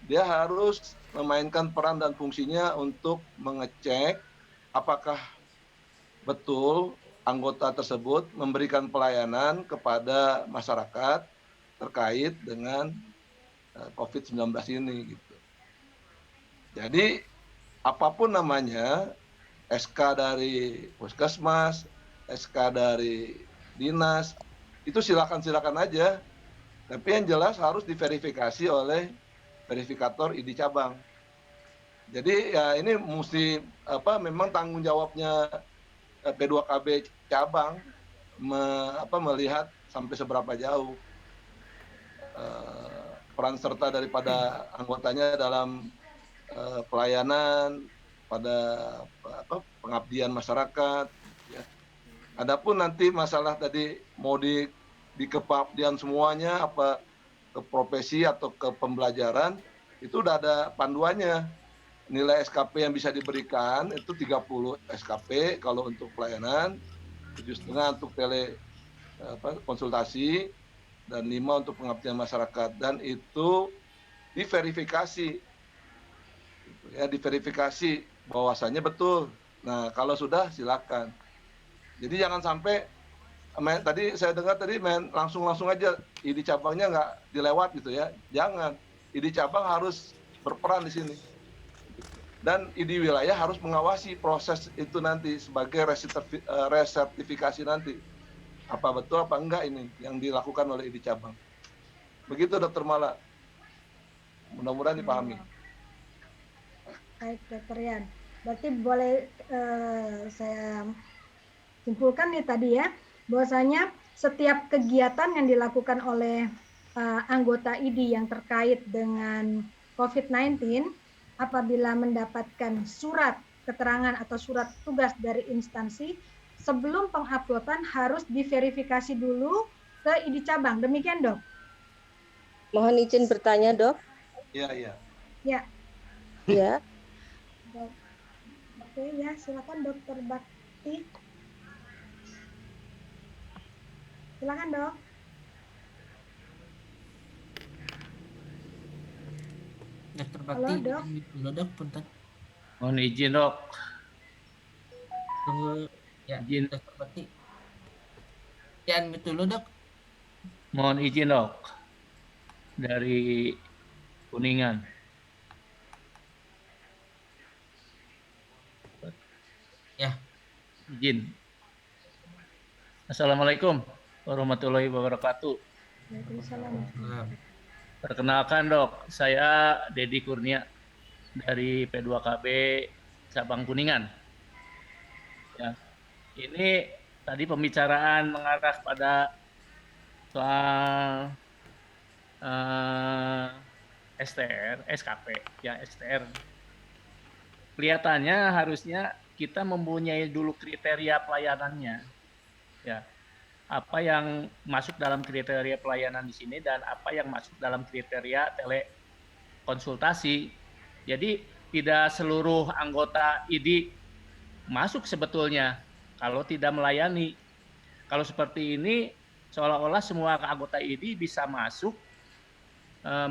Dia harus memainkan peran dan fungsinya untuk mengecek apakah betul anggota tersebut memberikan pelayanan kepada masyarakat terkait dengan COVID-19 ini gitu. Jadi apapun namanya, SK dari puskesmas, SK dari dinas, itu silakan aja. Tapi yang jelas harus diverifikasi oleh verifikator ID cabang. Jadi ya ini mesti memang tanggung jawabnya P2KB cabang melihat sampai seberapa jauh peran serta daripada anggotanya dalam pelayanan pada pengabdian masyarakat. Ya. Adapun nanti masalah tadi mau di kepabdian semuanya apa ke profesi atau ke pembelajaran itu udah ada panduannya. Nilai SKP yang bisa diberikan itu 30 SKP kalau untuk pelayanan, 7,5 untuk konsultasi, dan 5 untuk pengabdian masyarakat. Dan itu diverifikasi. Ya, diverifikasi bahwasannya betul. Nah, kalau sudah silakan. Jadi jangan sampai tadi saya dengar langsung aja ID cabangnya nggak dilewat gitu ya. Jangan. ID cabang harus berperan di sini. Dan ID wilayah harus mengawasi proses itu nanti sebagai resertifikasi nanti. Apa betul apa enggak ini yang dilakukan oleh ID cabang. Begitu Dokter Mala. Mudah-mudahan dipahami. Baik Dokter Yan. Berarti boleh saya simpulkan nih tadi ya, bahwasanya setiap kegiatan yang dilakukan oleh anggota ID yang terkait dengan COVID-19 apabila mendapatkan surat keterangan atau surat tugas dari instansi, sebelum penguploadan harus diverifikasi dulu ke ID cabang. Demikian, Dok. Mohon izin bertanya, Dok. Iya. Ya. Ya. Dok. Oke, ya, silakan Dokter Bakti. Silakan, Dok. Dokter Bakti, Halo, Dok. Halo, Dok, punten. Mohon izin, Dok. Tunggu, ya, Izin. Dokter Bakti. Ya, dulu, Dok. Mohon izin, Dok. Dari Kuningan. Ya. Izin. Assalamualaikum warahmatullahi wabarakatuh. Waalaikumsalam. Perkenalkan, Dok, saya Dedi Kurnia dari P2KB Cabang Kuningan. Ya, ini tadi pembicaraan mengarah pada soal STR, SKP, ya STR. Kelihatannya harusnya kita mempunyai dulu kriteria pelayanannya, ya. Apa yang masuk dalam kriteria pelayanan di sini dan apa yang masuk dalam kriteria telekonsultasi. Jadi tidak seluruh anggota ID masuk sebetulnya kalau tidak melayani. Kalau seperti ini seolah-olah semua anggota ID bisa masuk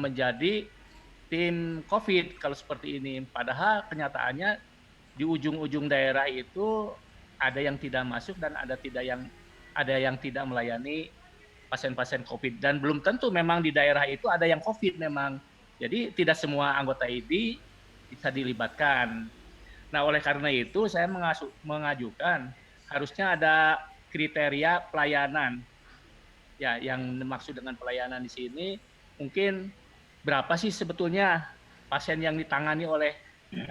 menjadi tim COVID kalau seperti ini. Padahal kenyataannya di ujung-ujung daerah itu ada yang tidak masuk dan ada yang tidak melayani pasien-pasien COVID. Dan belum tentu memang di daerah itu ada yang COVID memang. Jadi tidak semua anggota ID bisa dilibatkan. Nah, oleh karena itu saya mengajukan harusnya ada kriteria pelayanan. Ya, yang dimaksud dengan pelayanan di sini mungkin berapa sih sebetulnya pasien yang ditangani oleh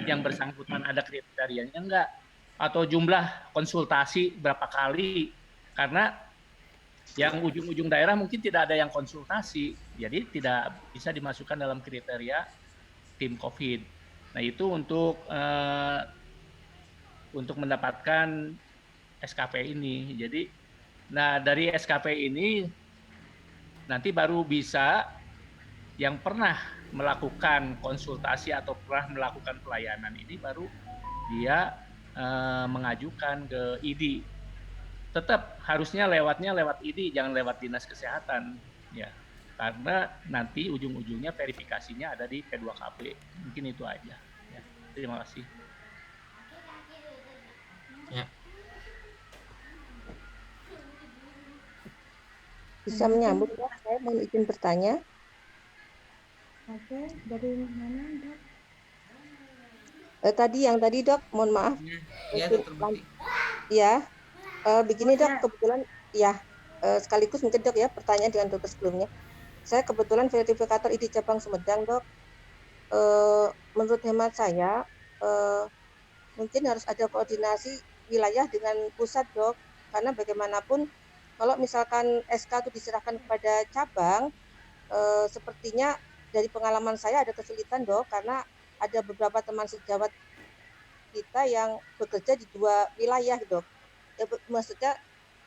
yang bersangkutan, ada kriterianya enggak? Atau jumlah konsultasi berapa kali? Karena yang ujung-ujung daerah mungkin tidak ada yang konsultasi, jadi tidak bisa dimasukkan dalam kriteria tim COVID. Nah, itu untuk mendapatkan SKP ini. Jadi, nah dari SKP ini nanti baru bisa yang pernah melakukan konsultasi atau pernah melakukan pelayanan ini baru dia mengajukan ke ID. Tetap harusnya lewatnya lewat ID, jangan lewat dinas kesehatan, ya. Karena nanti ujung-ujungnya verifikasinya ada di P2KB. Mungkin itu aja. Ya. Terima kasih. Ya. Bisa menyambung, Dok? Saya mohon izin bertanya. Oke, dari mana, Dok? Tadi Dok, mohon maaf. Ya, Dokter Bakti. Ya. Begini, Dok, kebetulan ya sekaligus mungkin, Dok, ya pertanyaan dengan dokter sebelumnya. Saya kebetulan verifikator ID cabang Sumedang, Dok. Menurut hemat saya mungkin harus ada koordinasi wilayah dengan pusat, Dok, karena bagaimanapun kalau misalkan SK itu diserahkan kepada cabang, sepertinya dari pengalaman saya ada kesulitan, Dok, karena ada beberapa teman sejawat kita yang bekerja di 2 wilayah, Dok. Ya, maksudnya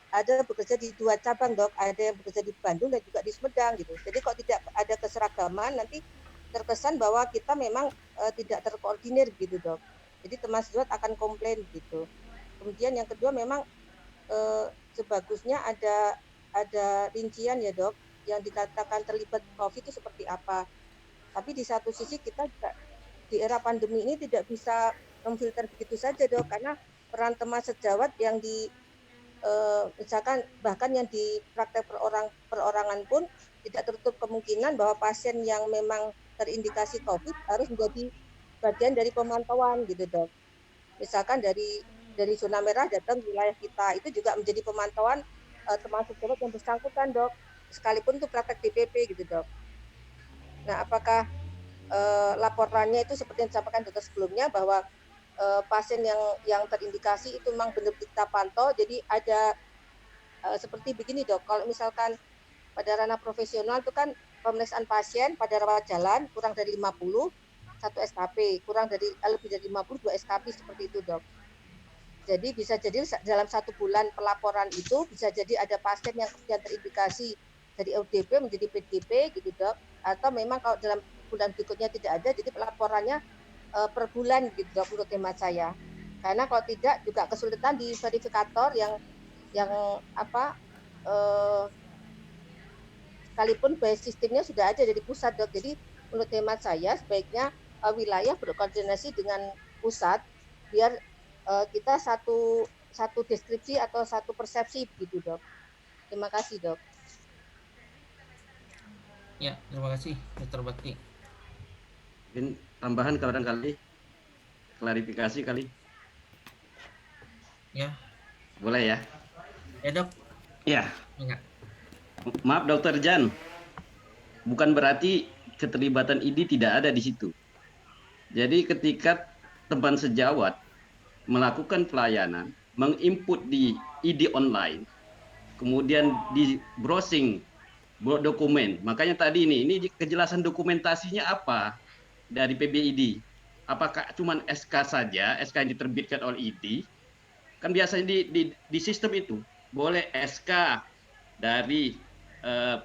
ada bekerja di 2 cabang, Dok, ada yang bekerja di Bandung dan juga di Sumedang gitu. Jadi kok tidak ada keseragaman, nanti terkesan bahwa kita memang tidak terkoordinir gitu, Dok. Jadi teman sejawat akan komplain gitu. Kemudian yang kedua memang sebagusnya ada rincian ya, Dok, yang dikatakan terlibat COVID itu seperti apa. Tapi di satu sisi kita juga di era pandemi ini tidak bisa memfilter begitu saja, Dok, karena peran teman sejawat yang misalkan bahkan yang di praktek perorangan pun tidak tertutup kemungkinan bahwa pasien yang memang terindikasi COVID harus menjadi bagian dari pemantauan gitu, Dok. Misalkan dari zona merah datang ke wilayah kita, itu juga menjadi pemantauan teman sejawat yang bersangkutan, Dok. Sekalipun itu praktek DPP gitu, Dok. Nah, apakah laporannya itu seperti yang disampaikan dokter sebelumnya bahwa pasien yang terindikasi itu memang benar kita pantau. Jadi ada seperti begini, Dok, kalau misalkan pada ranah profesional itu kan pemeriksaan pasien pada rawat jalan kurang dari 50, 1 SKP, kurang dari lebih dari 50, 2 SKP seperti itu, Dok. Jadi bisa jadi dalam 1 bulan pelaporan itu bisa jadi ada pasien yang kemudian terindikasi dari ODP menjadi PDP gitu, Dok. Atau memang kalau dalam bulan berikutnya tidak ada, jadi pelaporannya per bulan gitu, Dok, menurut hemat saya. Karena kalau tidak juga kesulitan di verifikator yang sekalipun base sistemnya sudah ada dari pusat, Dok. Jadi menurut hemat saya sebaiknya wilayah berkoordinasi dengan pusat biar kita satu deskripsi atau satu persepsi begitu, Dok. Terima kasih, Dok. Ya, terima kasih Dr. Bakti. Mungkin tambahan barangkali, klarifikasi kali. Ya. Boleh ya? Ya, Dok. Ya. Enggak. Maaf Dokter Jan, bukan berarti keterlibatan ID tidak ada di situ. Jadi ketika teman sejawat melakukan pelayanan, menginput di ID online, kemudian di browsing dokumen. Makanya tadi ini kejelasan dokumentasinya apa dari PBID? Apakah cuma SK saja, SK yang diterbitkan oleh ID? Kan biasanya di sistem itu boleh SK dari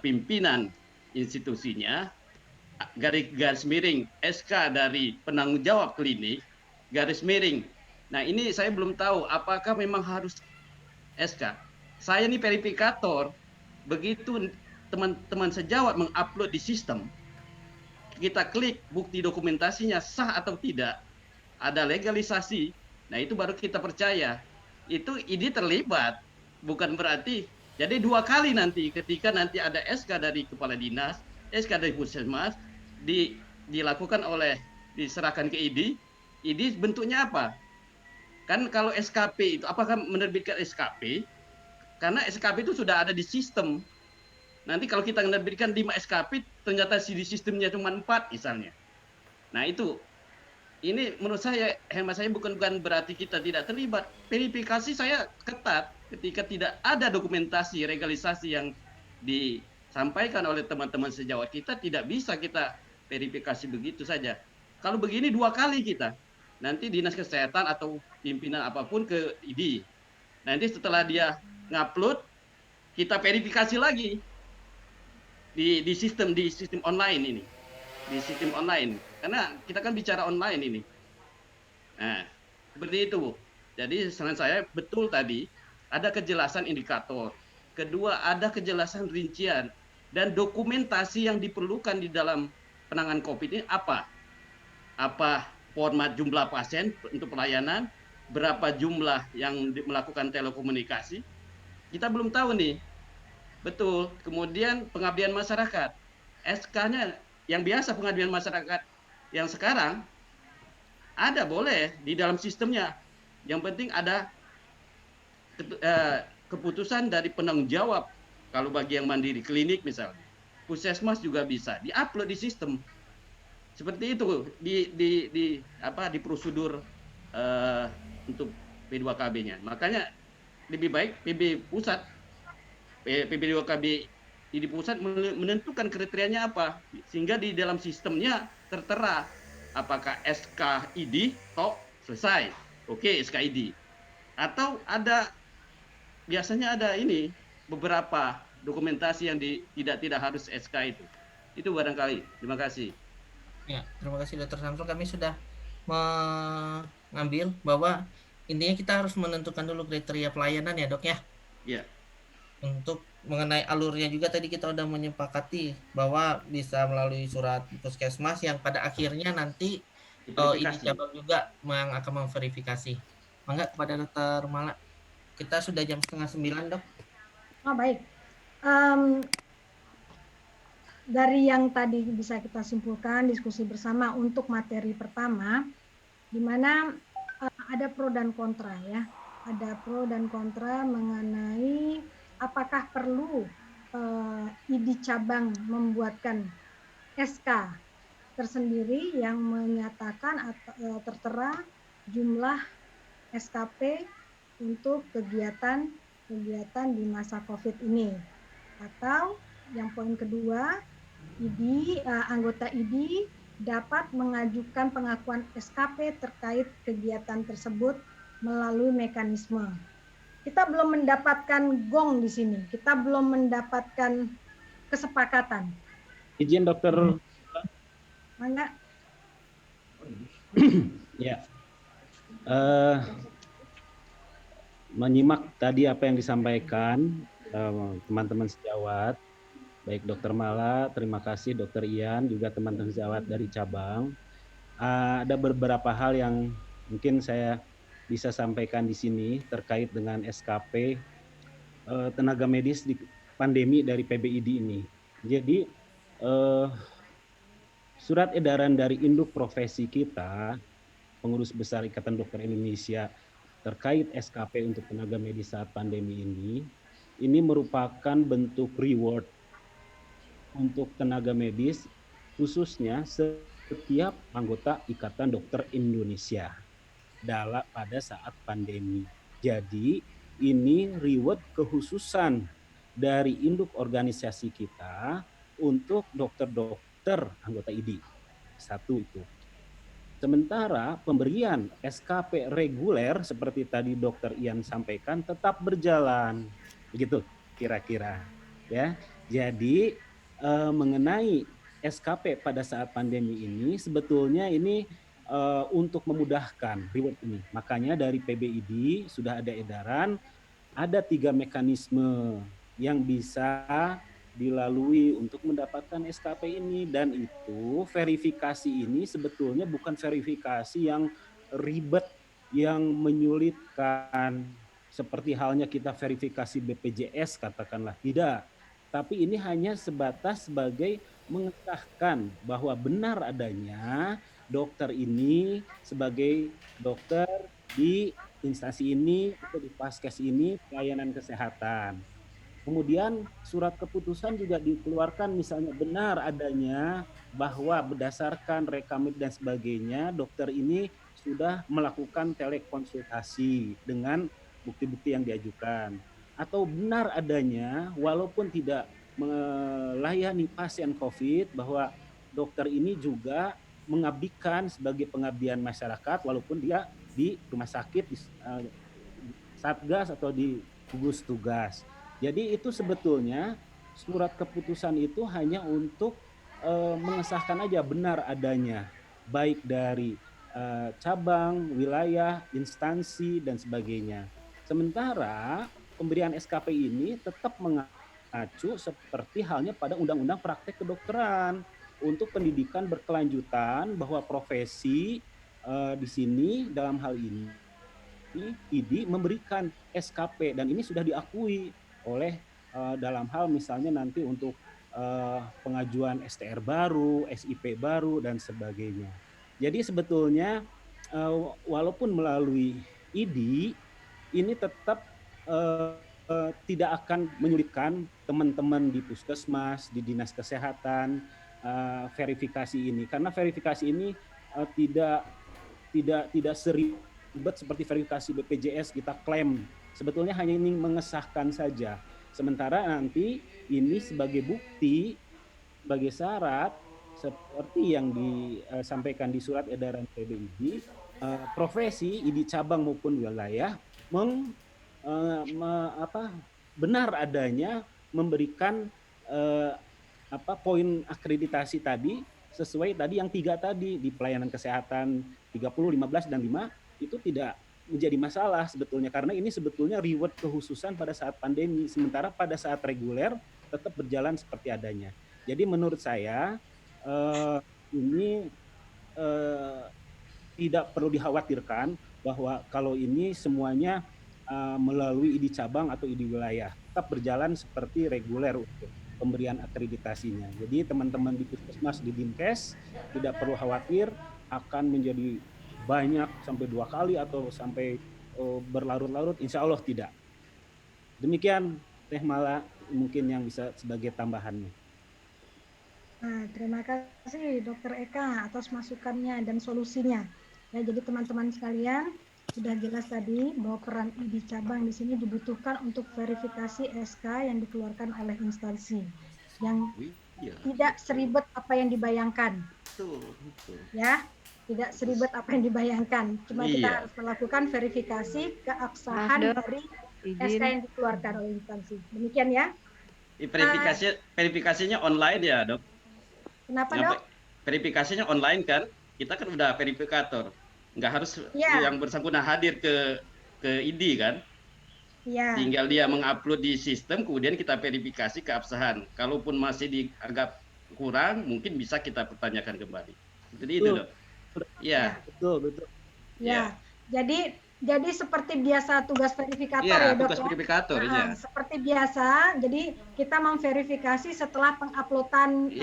pimpinan institusinya, garis miring SK dari penanggung jawab klinik, garis miring. Nah ini saya belum tahu apakah memang harus SK. Saya ini verifikator, begitu teman-teman sejawat mengupload di sistem, kita klik bukti dokumentasinya sah atau tidak, ada legalisasi, nah itu baru kita percaya. Itu ID terlibat, bukan berarti, jadi 2 kali nanti ketika nanti ada SK dari Kepala Dinas, SK dari Puskesmas, dilakukan diserahkan ke ID bentuknya apa? Kan kalau SKP itu, apakah menerbitkan SKP? Karena SKP itu sudah ada di sistem. Nanti kalau kita menerbitkan 5 SKP, ternyata di sistemnya cuma 4 misalnya. Nah itu, ini menurut saya, hemat saya bukan berarti kita tidak terlibat. Verifikasi saya ketat ketika tidak ada dokumentasi legalisasi yang disampaikan oleh teman-teman sejawat kita, tidak bisa kita verifikasi begitu saja. Kalau begini 2 kali kita, nanti Dinas Kesehatan atau pimpinan apapun ke ID. Nanti setelah dia ngupload, kita verifikasi lagi di sistem online ini, di sistem online, karena kita kan bicara online ini. Nah, seperti itu, Bu. Jadi saran saya betul tadi ada kejelasan indikator, kedua ada kejelasan rincian dan dokumentasi yang diperlukan di dalam penanganan COVID ini apa format jumlah pasien untuk pelayanan, berapa jumlah yang melakukan telekomunikasi, kita belum tahu nih. Betul. Kemudian pengabdian masyarakat, SK-nya yang biasa pengabdian masyarakat yang sekarang ada boleh di dalam sistemnya. Yang penting ada keputusan dari penanggung jawab. Kalau bagi yang mandiri klinik misalnya, Puskesmas juga bisa diupload di sistem. Seperti itu di prosedur untuk P2KB-nya. Makanya lebih baik PB2KB di pusat menentukan kriterianya apa, sehingga di dalam sistemnya tertera apakah SK ID selesai, oke SK ID, atau biasanya ada beberapa dokumentasi yang tidak harus SK itu barangkali. Terima kasih. Ya, terima kasih Dr. Samsul. Kami sudah mengambil bahwa intinya kita harus menentukan dulu kriteria pelayanan ya, Dok ya. Iya. Untuk mengenai alurnya juga tadi kita udah menyepakati bahwa bisa melalui surat Puskesmas yang pada akhirnya nanti ini cabang juga yang akan memverifikasi. Mangga kepada Dr. Mala. Kita sudah jam 8:30, Dok. Oh, baik. Dari yang tadi bisa kita simpulkan diskusi bersama untuk materi pertama, di mana ada pro dan kontra ya. Ada pro dan kontra mengenai apakah perlu ID cabang membuatkan SK tersendiri yang menyatakan tertera jumlah SKP untuk kegiatan di masa COVID ini, atau Yang poin kedua, anggota ID dapat mengajukan pengakuan SKP terkait kegiatan tersebut melalui mekanisme. Kita belum mendapatkan gong di sini, kita belum mendapatkan kesepakatan. Izin dokter. Mangga. Ya. Menyimak tadi apa yang disampaikan teman-teman sejawat, baik Dokter Mala, terima kasih Dokter Ian, juga teman-teman sejawat dari cabang. Ada beberapa hal yang mungkin saya bisa sampaikan di sini terkait dengan SKP tenaga medis di pandemi dari PBID ini. Jadi surat edaran dari induk profesi kita, Pengurus Besar Ikatan Dokter Indonesia, terkait SKP untuk tenaga medis saat pandemi ini merupakan bentuk reward untuk tenaga medis, khususnya setiap anggota Ikatan Dokter Indonesia pada saat pandemi. Jadi ini reward kekhususan dari induk organisasi kita untuk dokter-dokter anggota ID. Satu itu. Sementara pemberian SKP reguler seperti tadi Dokter Ian sampaikan tetap berjalan, begitu kira-kira, ya. Jadi mengenai SKP pada saat pandemi ini sebetulnya ini untuk memudahkan reward ini. Makanya dari PBID sudah ada edaran, ada 3 mekanisme yang bisa dilalui untuk mendapatkan SKP ini, dan itu verifikasi ini sebetulnya bukan verifikasi yang ribet, yang menyulitkan seperti halnya kita verifikasi BPJS katakanlah, tidak. Tapi ini hanya sebatas sebagai mengesahkan bahwa benar adanya dokter ini sebagai dokter di instansi ini atau di Paskes ini pelayanan kesehatan. Kemudian surat keputusan juga dikeluarkan misalnya benar adanya bahwa berdasarkan rekamit dan sebagainya dokter ini sudah melakukan telekonsultasi dengan bukti-bukti yang diajukan. Atau benar adanya walaupun tidak melayani pasien COVID bahwa dokter ini juga mengabdikan sebagai pengabdian masyarakat walaupun dia di rumah sakit, di satgas atau di gugus tugas. Jadi itu sebetulnya surat keputusan itu hanya untuk mengesahkan aja benar adanya baik dari cabang, wilayah, instansi dan sebagainya. Sementara pemberian SKP ini tetap mengacu seperti halnya pada Undang-Undang Praktek Kedokteran untuk pendidikan berkelanjutan bahwa profesi di sini dalam hal ini ID memberikan SKP dan ini sudah diakui oleh dalam hal misalnya nanti untuk pengajuan STR baru, SIP baru dan sebagainya. Jadi sebetulnya walaupun melalui ID ini tetap tidak akan menyulitkan teman-teman di puskesmas, di dinas kesehatan verifikasi ini karena verifikasi ini tidak seribet seperti verifikasi BPJS kita klaim. Sebetulnya hanya ini mengesahkan saja. Sementara nanti ini sebagai bukti, sebagai syarat, seperti yang disampaikan di surat edaran PBID, profesi ID cabang maupun wilayah benar adanya memberikan poin akreditasi tadi sesuai tadi yang 3 tadi di pelayanan kesehatan 30, 15 dan 5 itu tidak menjadi masalah sebetulnya karena ini sebetulnya reward kekhususan pada saat pandemi sementara pada saat reguler tetap berjalan seperti adanya. Jadi menurut saya ini tidak perlu dikhawatirkan bahwa kalau ini semuanya melalui ID cabang atau ID wilayah tetap berjalan seperti reguler untuk pemberian akreditasinya. Jadi teman-teman di puskesmas di Dinkes tidak perlu khawatir akan menjadi banyak sampai 2 kali atau sampai berlarut-larut, insya Allah tidak. Demikian Teh Mala mungkin yang bisa sebagai tambahannya. Nah, terima kasih Dokter Eka atas masukannya dan solusinya. Ya, jadi teman-teman sekalian sudah jelas tadi bahwa peran ID cabang di sini dibutuhkan untuk verifikasi SK yang dikeluarkan oleh instansi. yang Iya, tidak seribet apa yang dibayangkan. betul, betul. Ya, tidak seribet apa yang dibayangkan. Cuma kita Iya. harus melakukan verifikasi keabsahan Maaf, Dok. dari Izin. SK yang dikeluarkan oleh instansi. Demikian ya. Verifikasinya online ya, Dok? Kenapa, Ya, Dok? verifikasinya online kan? Kita kan udah verifikator. Nggak harus Iya. yang bersangkutan hadir ke ID kan? Iya. Tinggal dia mengupload di sistem, kemudian kita verifikasi keabsahan. Kalaupun masih dianggap kurang, mungkin bisa kita pertanyakan kembali. Jadi itu, Dok. Iya. Betul. Ya. Jadi seperti biasa tugas verifikator Iya, ya, Dok. tugas verifikator, iya. Seperti biasa, jadi kita memverifikasi setelah penguploadan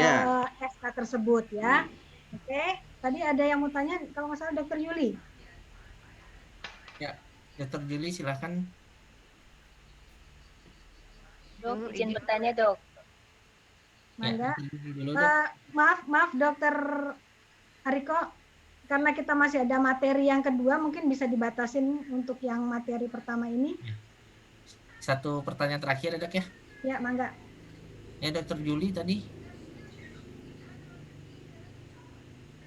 SK tersebut ya. Oke. Tadi ada yang mau tanya, kalau nggak salah Dokter Yuli. Ya, Dokter Juli silakan. Dok, izin bertanya, Dok. Mangga. Dulu, Dok. Maaf Dokter Ariko, karena kita masih ada materi yang kedua, mungkin bisa dibatasin untuk yang materi pertama ini. Satu pertanyaan terakhir ya, Dok ya. Ya, mangga. Ya, Dokter Juli tadi.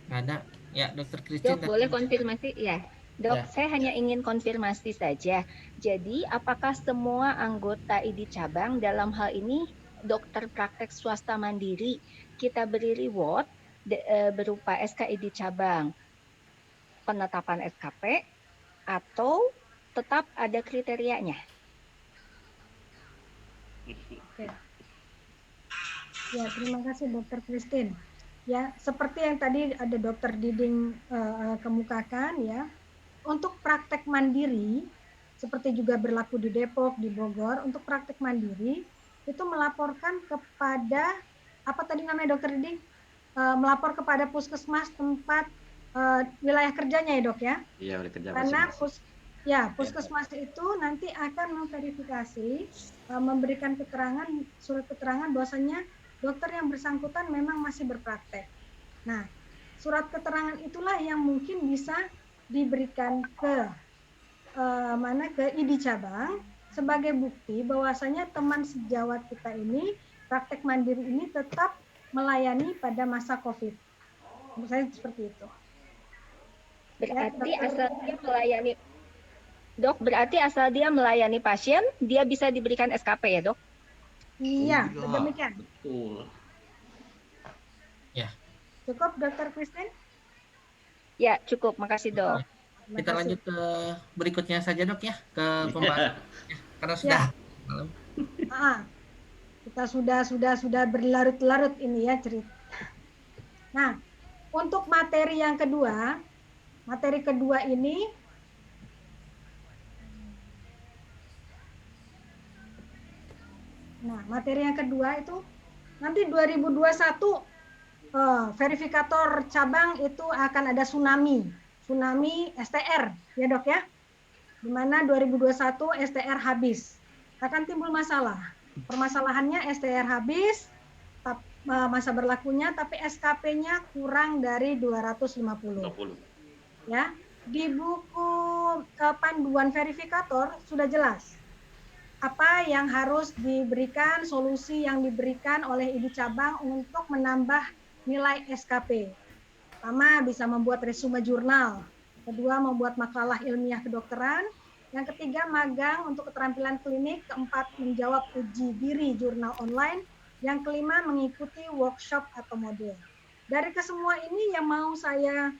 Nggak ada. Ya, Dokter Christine. Dok, boleh konfirmasi? Ya. Dok, Ya. saya hanya ingin konfirmasi saja. Jadi, apakah semua anggota ID cabang dalam hal ini dokter praktek swasta mandiri kita beri reward berupa SKID cabang, penetapan SKP, atau tetap ada kriterianya? Ya, terima kasih Dokter Christine. Ya, seperti yang tadi ada Dokter Diding kemukakan ya, untuk praktek mandiri, seperti juga berlaku di Depok, di Bogor, untuk praktek mandiri itu melaporkan kepada apa tadi namanya Dokter Diding? Melapor kepada puskesmas tempat wilayah kerjanya ya, Dok ya? Iya, wilayah kerja Karena masing-masing. puskesmas itu nanti akan memverifikasi, memberikan keterangan, surat keterangan bahwasanya dokter yang bersangkutan memang masih berpraktek. Nah, surat keterangan itulah yang mungkin bisa diberikan ke ke ID cabang sebagai bukti bahwasanya teman sejawat kita ini praktek mandiri ini tetap melayani pada masa COVID. Menurut saya seperti itu. Berarti asal dia melayani, Dok, berarti asal dia melayani pasien, dia bisa diberikan SKP ya, Dok? Iya, demikian. Betul. Ya. Cukup, Dokter Christine? Ya, cukup. Makasih, Dok. Kita lanjut ke berikutnya saja, Dok ya, ke pembahasan. Karena sudah malam. Kita sudah berlarut-larut ini ya cerita. Nah, untuk materi yang kedua, ini materi yang kedua itu nanti 2021 verifikator cabang itu akan ada tsunami STR ya, Dok ya. Di mana 2021 STR habis. Akan timbul masalah. Permasalahannya STR habis, masa berlakunya, tapi SKP-nya kurang dari 250. Ya, di buku panduan verifikator sudah jelas apa yang harus diberikan, solusi yang diberikan oleh ID cabang untuk menambah nilai SKP. Pertama, bisa membuat resume jurnal. Kedua, membuat makalah ilmiah kedokteran. Yang ketiga, magang untuk keterampilan klinik. Keempat, menjawab uji diri jurnal online. Yang kelima, mengikuti workshop atau modul. Dari kesemua ini yang mau saya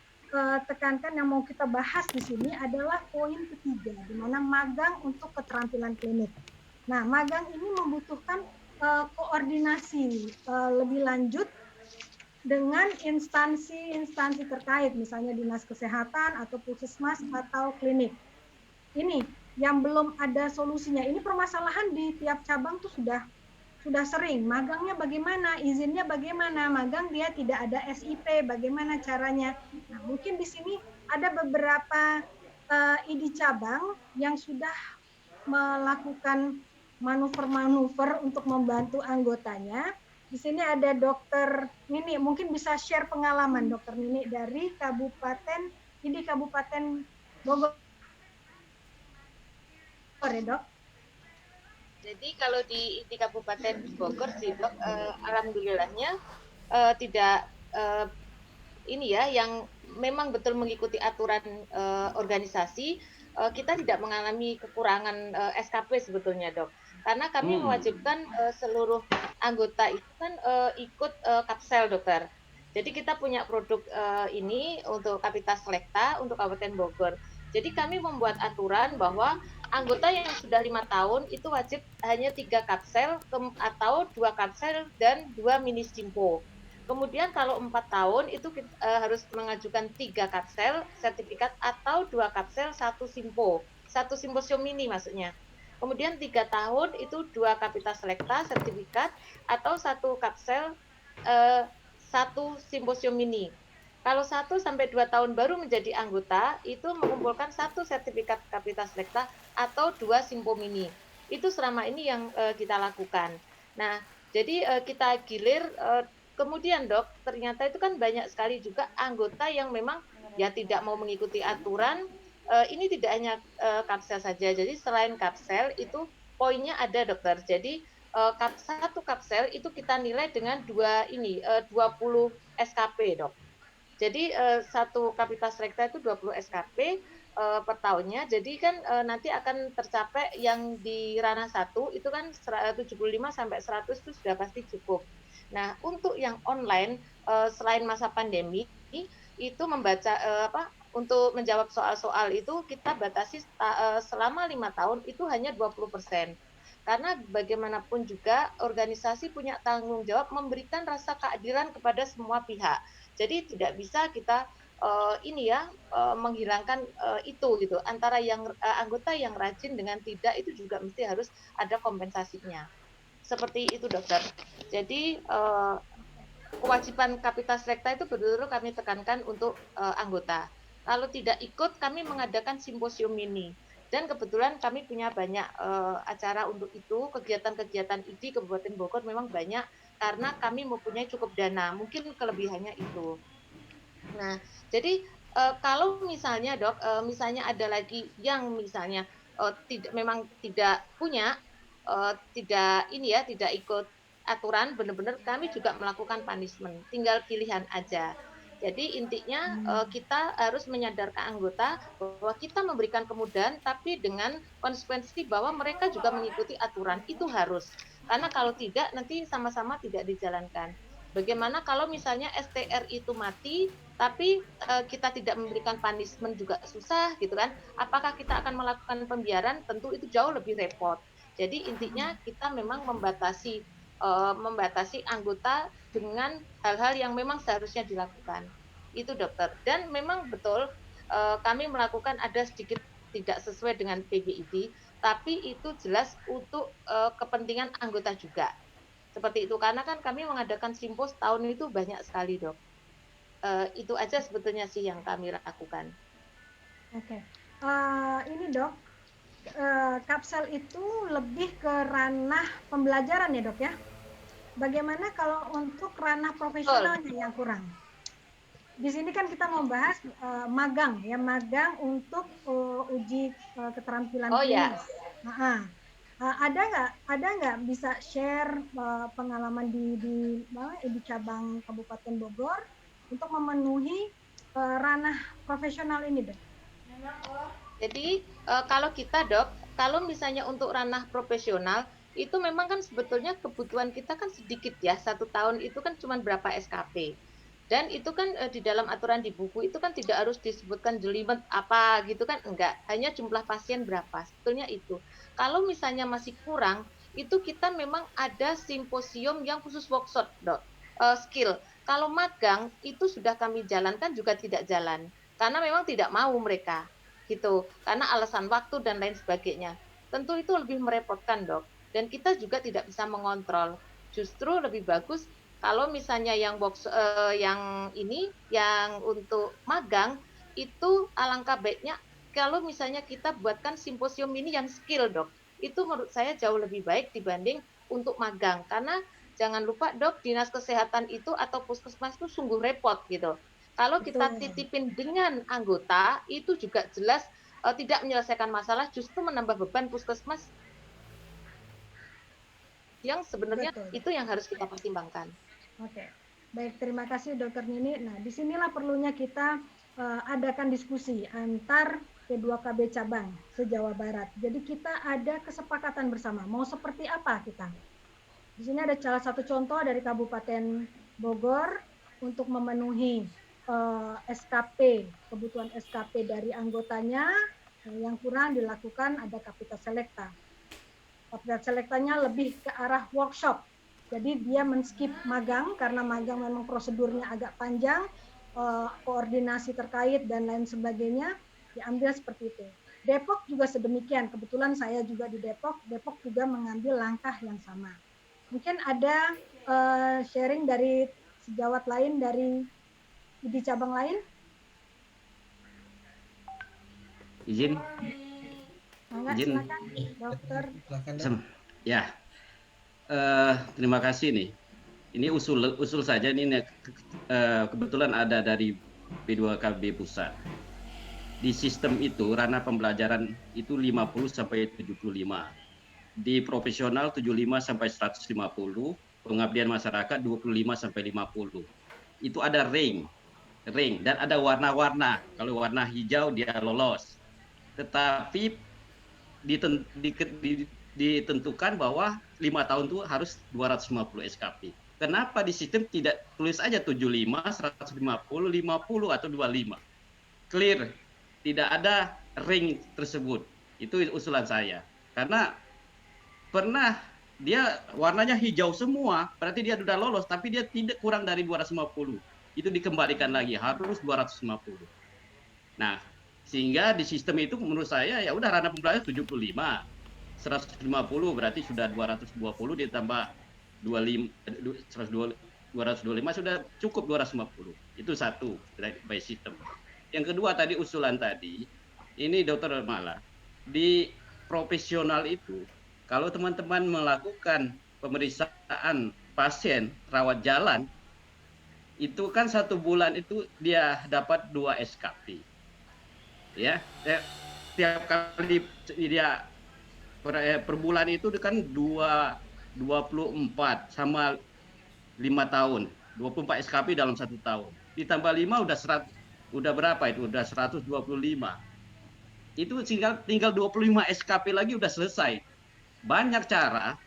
tekankan, yang mau kita bahas di sini adalah poin ketiga, di mana magang untuk keterampilan klinik. Nah, magang ini membutuhkan koordinasi lebih lanjut dengan instansi-instansi terkait, misalnya dinas kesehatan atau puskesmas atau klinik. Ini yang belum ada solusinya. Ini permasalahan di tiap cabang tuh sudah sering. Magangnya bagaimana? Izinnya bagaimana? Magang dia tidak ada SIP, bagaimana caranya? Nah, mungkin di sini ada beberapa ID cabang yang sudah melakukan manuver-manuver untuk membantu anggotanya. Di sini ada Dokter Nini, mungkin bisa share pengalaman Dokter Nini dari Kabupaten Bogor ya, Dok? Jadi kalau di Kabupaten Bogor sih dok, alhamdulillahnya tidak ini ya yang memang betul mengikuti aturan organisasi, kita tidak mengalami kekurangan SKP sebetulnya dok, karena kami mewajibkan seluruh anggota itu kan ikut kapsel dokter. Jadi kita punya produk ini untuk Kapitas Selekta untuk Kabupaten Bogor. Jadi kami membuat aturan bahwa anggota yang sudah 5 tahun itu wajib hanya 3 kapsel atau 2 kapsel dan 2 mini simpo. Kemudian kalau 4 tahun itu kita, harus mengajukan 3 kapsel sertifikat atau 2 kapsel 1 simpo, 1 simposium mini maksudnya. Kemudian 3 tahun itu 2 Kapitas Selekta sertifikat atau 1 kapsel 1 simposium mini. Kalau 1 sampai 2 tahun baru menjadi anggota itu mengumpulkan 1 sertifikat Kapitas Selekta atau 2 simpo mini. Itu selama ini yang kita lakukan. Nah, jadi kita gilir. Kemudian dok, ternyata itu kan banyak sekali juga anggota yang memang ya tidak mau mengikuti aturan. Ini tidak hanya kapsel saja. Jadi selain kapsel itu poinnya ada dokter. Jadi satu kapsel itu kita nilai dengan 20 SKP dok. Jadi satu Kapitas Selekta itu 20 SKP per tahunnya. Jadi kan nanti akan tercapai yang di ranah 1 itu kan 75 sampai 100 itu sudah pasti cukup. Nah, untuk yang online selain masa pandemi itu membaca untuk menjawab soal-soal itu kita batasi selama 5 tahun itu hanya 20%. Karena bagaimanapun juga organisasi punya tanggung jawab memberikan rasa keadilan kepada semua pihak. Jadi tidak bisa kita menghilangkan itu gitu. Antara yang anggota yang rajin dengan tidak itu juga mesti harus ada kompensasinya. Seperti itu dokter. Jadi kewajiban Kapitas Selekta itu betul-betul kami tekankan untuk anggota. Kalau tidak ikut kami mengadakan simposium mini. Dan kebetulan kami punya banyak acara untuk itu, kegiatan-kegiatan ID Kabupaten Bogor memang banyak karena kami mempunyai cukup dana. Mungkin kelebihannya itu. Nah, jadi kalau misalnya dok, misalnya ada lagi yang misalnya memang tidak punya tidak ikut aturan, benar-benar kami juga melakukan punishment, tinggal pilihan aja. Jadi intinya kita harus menyadarkan anggota bahwa kita memberikan kemudahan, tapi dengan konsekuensi bahwa mereka juga mengikuti aturan, itu harus. Karena kalau tidak, nanti sama-sama tidak dijalankan. Bagaimana kalau misalnya STR itu mati, tapi kita tidak memberikan punishment juga susah, gitu kan? Apakah kita akan melakukan pembiaran? Tentu itu jauh lebih repot. Jadi intinya kita memang membatasi anggota dengan hal-hal yang memang seharusnya dilakukan. Itu dokter. Dan memang betul kami melakukan ada sedikit tidak sesuai dengan PBID, tapi itu jelas untuk kepentingan anggota juga. Seperti itu, karena kan kami mengadakan simpos tahun itu banyak sekali dok. Itu aja sebetulnya sih yang kami lakukan. Oke. Ini dok, kapsel itu lebih ke ranah pembelajaran ya dok ya. Bagaimana kalau untuk ranah profesionalnya yang kurang? Di sini kan kita mau bahas magang ya, magang untuk uji keterampilan klinis. Ada nggak bisa share pengalaman di cabang Kabupaten Bogor untuk memenuhi ranah profesional ini dok? Jadi kalau kita dok, kalau misalnya untuk ranah profesional itu memang kan sebetulnya kebutuhan kita kan sedikit ya, 1 tahun itu kan cuma berapa SKP. Dan itu kan di dalam aturan di buku itu kan tidak harus disebutkan jelimet apa gitu kan, enggak, hanya jumlah pasien berapa, sebetulnya itu. Kalau misalnya masih kurang, itu kita memang ada simposium yang khusus workshop dok, skill. Kalau magang itu sudah kami jalankan juga tidak jalan, karena memang tidak mau mereka. Gitu, karena alasan waktu dan lain sebagainya. Tentu itu lebih merepotkan dok, dan kita juga tidak bisa mengontrol. Justru lebih bagus kalau misalnya yang untuk magang itu alangkah baiknya kalau misalnya kita buatkan simposium ini yang skill dok. Itu menurut saya jauh lebih baik dibanding untuk magang, karena jangan lupa dok, dinas kesehatan itu atau puskesmas itu sungguh repot gitu. Kalau kita titipin dengan anggota, itu juga jelas tidak menyelesaikan masalah, justru menambah beban puskesmas. yang sebenarnya Betul. itu yang harus kita pertimbangkan. Oke, baik, terima kasih Dokter Nini. Nah, disinilah perlunya kita adakan diskusi antar P2KB cabang se-Jawa Barat. Jadi kita ada kesepakatan bersama, mau seperti apa kita. Di sini ada salah satu contoh dari Kabupaten Bogor untuk memenuhi SKP, kebutuhan SKP dari anggotanya, yang kurang dilakukan ada Kapita Selekta. Kapita Selektanya lebih ke arah workshop. Jadi dia men-skip magang karena magang memang prosedurnya agak panjang, koordinasi terkait dan lain sebagainya diambil seperti itu. Depok juga sedemikian. Kebetulan saya juga di Depok. Depok juga mengambil langkah yang sama. Mungkin ada sharing dari sejawat lain dari ID cabang lain. Izin. Izin. Silakan, Dokter. Ya. Terima kasih nih. Ini usul saja nih, kebetulan ada dari P2KB pusat. Di sistem itu ranah pembelajaran itu 50 sampai 75. Di profesional 75 sampai 150, pengabdian masyarakat 25 sampai 50. Itu ada ring dan ada warna-warna. Kalau warna hijau dia lolos. Tetapi ditentukan bahwa 5 tahun itu harus 250 SKP. Kenapa di sistem tidak tulis aja 75, 150, 50 atau 25? Clear, tidak ada ring tersebut. Itu usulan saya. Karena pernah dia warnanya hijau semua, berarti dia sudah lolos, tapi dia tidak kurang dari 250. Itu dikembalikan lagi, harus 250. Nah, sehingga di sistem itu menurut saya ya udah ranah pembelajaran 75. 150 berarti sudah 220 ditambah 225 sudah cukup 250. Itu satu by system. Yang kedua tadi usulan tadi, ini Dokter Mala, di profesional itu kalau teman-teman melakukan pemeriksaan pasien rawat jalan itu kan 1 bulan itu dia dapat 2 SKP. Ya, tiap kali dia per bulan itu kan 24 sama 5 tahun. 24 SKP dalam 1 tahun. Ditambah 5 udah berapa itu? Udah 125. Itu tinggal 25 SKP lagi udah selesai. Banyak cara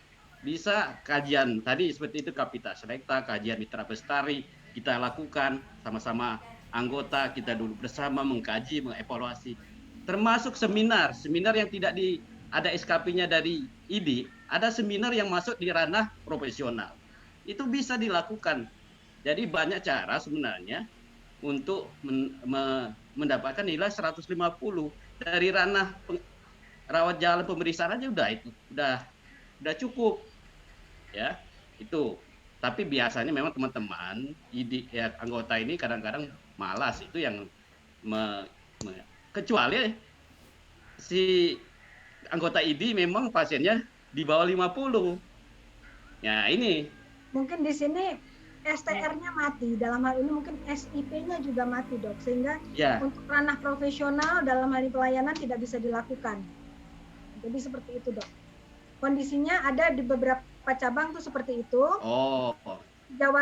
bisa kajian tadi seperti itu Kapita Selekta, kajian mitra bestari kita lakukan sama-sama anggota, kita duduk bersama mengkaji, mengevaluasi. Termasuk seminar yang tidak ada SKP-nya dari ID, ada seminar yang masuk di ranah profesional. Itu bisa dilakukan. Jadi banyak cara sebenarnya untuk mendapatkan nilai 150 dari ranah rawat jalan pemeriksaan aja udah cukup. Ya, itu. Tapi biasanya memang teman-teman ID ya, anggota ini kadang-kadang malas, itu yang kecuali si anggota ID memang pasiennya di bawah 50. Ya ini. Mungkin di sini STR-nya mati, dalam hal ini mungkin SIP-nya juga mati, Dok, sehingga untuk ranah profesional dalam hal ini pelayanan tidak bisa dilakukan. Jadi seperti itu, Dok. Kondisinya ada di beberapa cabang tuh seperti itu. Jawa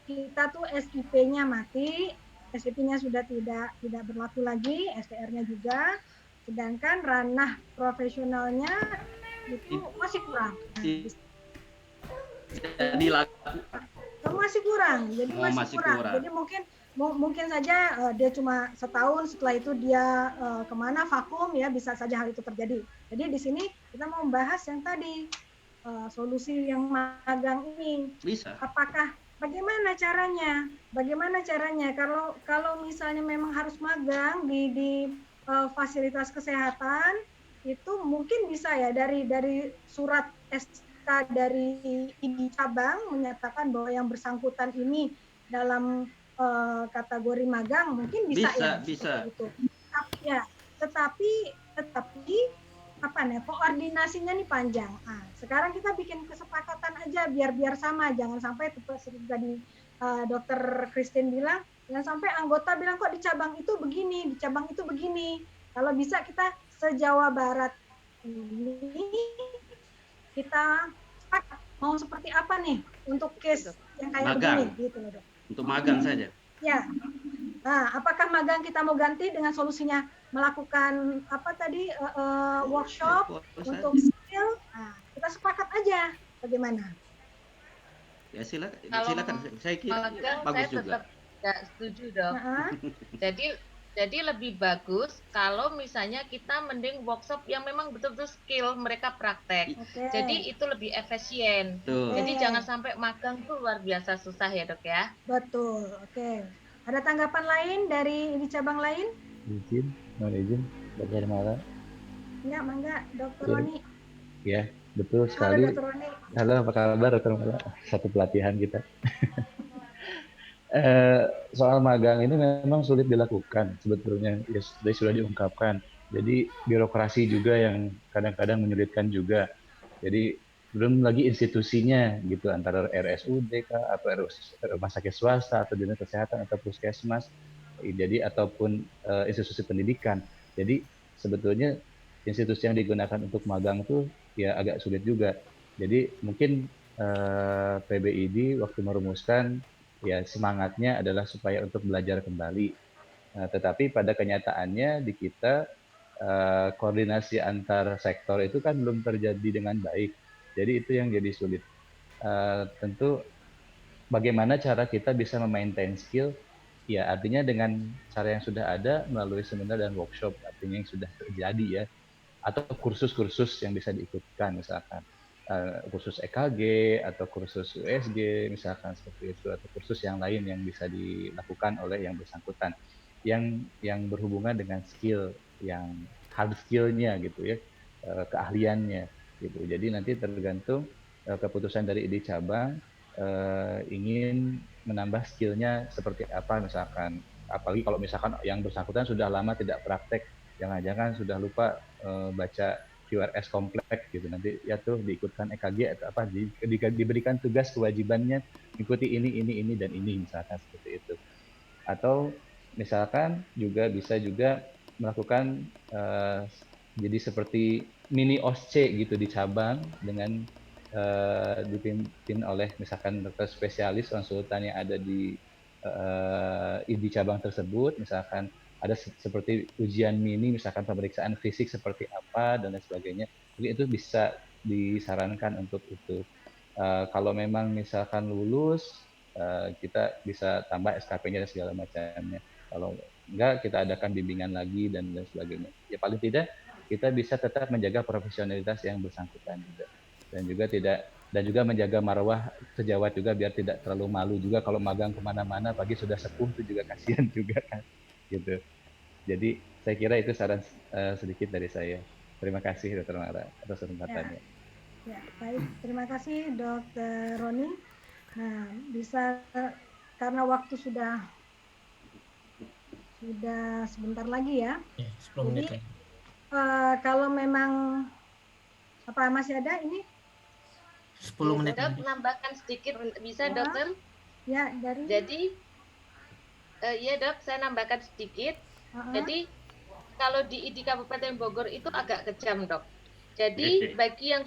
kita tuh SIP-nya mati, SIP-nya sudah tidak berlaku lagi, STR-nya juga. Sedangkan ranah profesionalnya itu masih kurang. Masih kurang. Jadi masih kurang. Jadi mungkin saja dia cuma setahun, setelah itu dia kemana vakum, ya bisa saja hal itu terjadi. Jadi di sini kita mau membahas yang tadi solusi yang magang ini. Bisa. Bagaimana caranya? Kalau misalnya memang harus magang di fasilitas kesehatan, itu mungkin bisa ya dari surat SK dari ID cabang menyatakan bahwa yang bersangkutan ini dalam kategori magang, mungkin bisa. Itu. Tetapi koordinasinya nih panjang. Sekarang kita bikin kesepakatan aja biar sama, jangan sampai seperti tadi Dokter Christine bilang, jangan sampai anggota bilang kok di cabang itu begini, di cabang itu begini. Kalau bisa kita se-Jawa Barat ini kita sepakat mau seperti apa nih untuk case yang kayak Magang. begini gitu loh Dok. Untuk magang saja. Ya. Nah, apakah magang kita mau ganti dengan solusinya melakukan apa tadi workshop untuk skill? Nah, kita sepakat aja bagaimana? Ya silakan. Kalau Silakan. Saya kira magang bagus saya juga. tetap nggak setuju dok. Jadi lebih bagus kalau misalnya kita mending workshop yang memang betul-betul skill mereka praktek. Jadi itu lebih efisien. Betul. Jadi jangan sampai magang tuh luar biasa susah ya dok ya. Betul. Oke. Ada tanggapan lain dari di cabang lain? Mohon izin, Dr. Mala. Enggak, mangga, Dr. Iya. Roni. Ya, betul Halo, sekali. Dr. Roni. Halo, apa kabar Dr. Mala? Satu pelatihan kita. Soal magang ini memang sulit dilakukan sebetulnya, ya sudah diungkapkan. Jadi birokrasi juga yang kadang-kadang menyulitkan juga. Jadi belum lagi institusinya gitu, antara RSUD atau rumah sakit swasta atau dinas kesehatan atau puskesmas, jadi ataupun institusi pendidikan. Jadi sebetulnya institusi yang digunakan untuk magang itu ya agak sulit juga. Jadi mungkin PBID waktu merumuskan ya semangatnya adalah supaya untuk belajar kembali. Tetapi pada kenyataannya di kita koordinasi antar sektor itu kan belum terjadi dengan baik. Jadi itu yang jadi sulit. Tentu bagaimana cara kita bisa memaintain skill? Ya artinya dengan cara yang sudah ada melalui seminar dan workshop, artinya yang sudah terjadi ya, atau kursus-kursus yang bisa diikutkan misalkan. Kursus EKG atau kursus USG misalkan seperti itu, atau kursus yang lain yang bisa dilakukan oleh yang bersangkutan yang berhubungan dengan skill, yang hard skill-nya gitu ya, keahliannya gitu. Jadi nanti tergantung keputusan dari ID cabang ingin menambah skill-nya seperti apa misalkan. Apalagi kalau misalkan yang bersangkutan sudah lama tidak praktek, jangan-jangan sudah lupa baca QRS kompleks gitu, nanti ya tuh diikutkan EKG atau apa, diberikan tugas kewajibannya ikuti ini dan ini misalkan seperti itu. Atau misalkan juga bisa juga melakukan jadi seperti mini OSCE gitu di cabang dengan dipimpin oleh misalkan dokter spesialis konsultan yang ada di ID cabang tersebut, misalkan ada seperti ujian mini, misalkan pemeriksaan fisik seperti apa dan lain sebagainya. Mungkin itu bisa disarankan untuk itu. Kalau memang misalkan lulus, kita bisa tambah SKP-nya dan segala macamnya. Kalau enggak, kita adakan bimbingan lagi dan lain sebagainya. Ya paling tidak kita bisa tetap menjaga profesionalitas yang bersangkutan juga, dan juga menjaga marwah sejawat juga biar tidak terlalu malu juga kalau magang kemana-mana, pagi sudah sepuh itu juga kasihan juga kan. Gitu. Jadi saya kira itu saran sedikit dari saya. Terima kasih Dr. Mara atas kesempatannya. Ya, baik. Terima kasih Dr. Roni. Nah, bisa karena waktu sudah sebentar lagi ya. 10 menit Jadi lagi. kalau memang apa masih ada ini? 10 menit Dok, lagi. nambahkan sedikit bisa dokter? Ya, dari. Jadi ya dok, saya nambahkan sedikit. Jadi kalau di ID Kabupaten Bogor itu agak kejam dok. Jadi bagi yang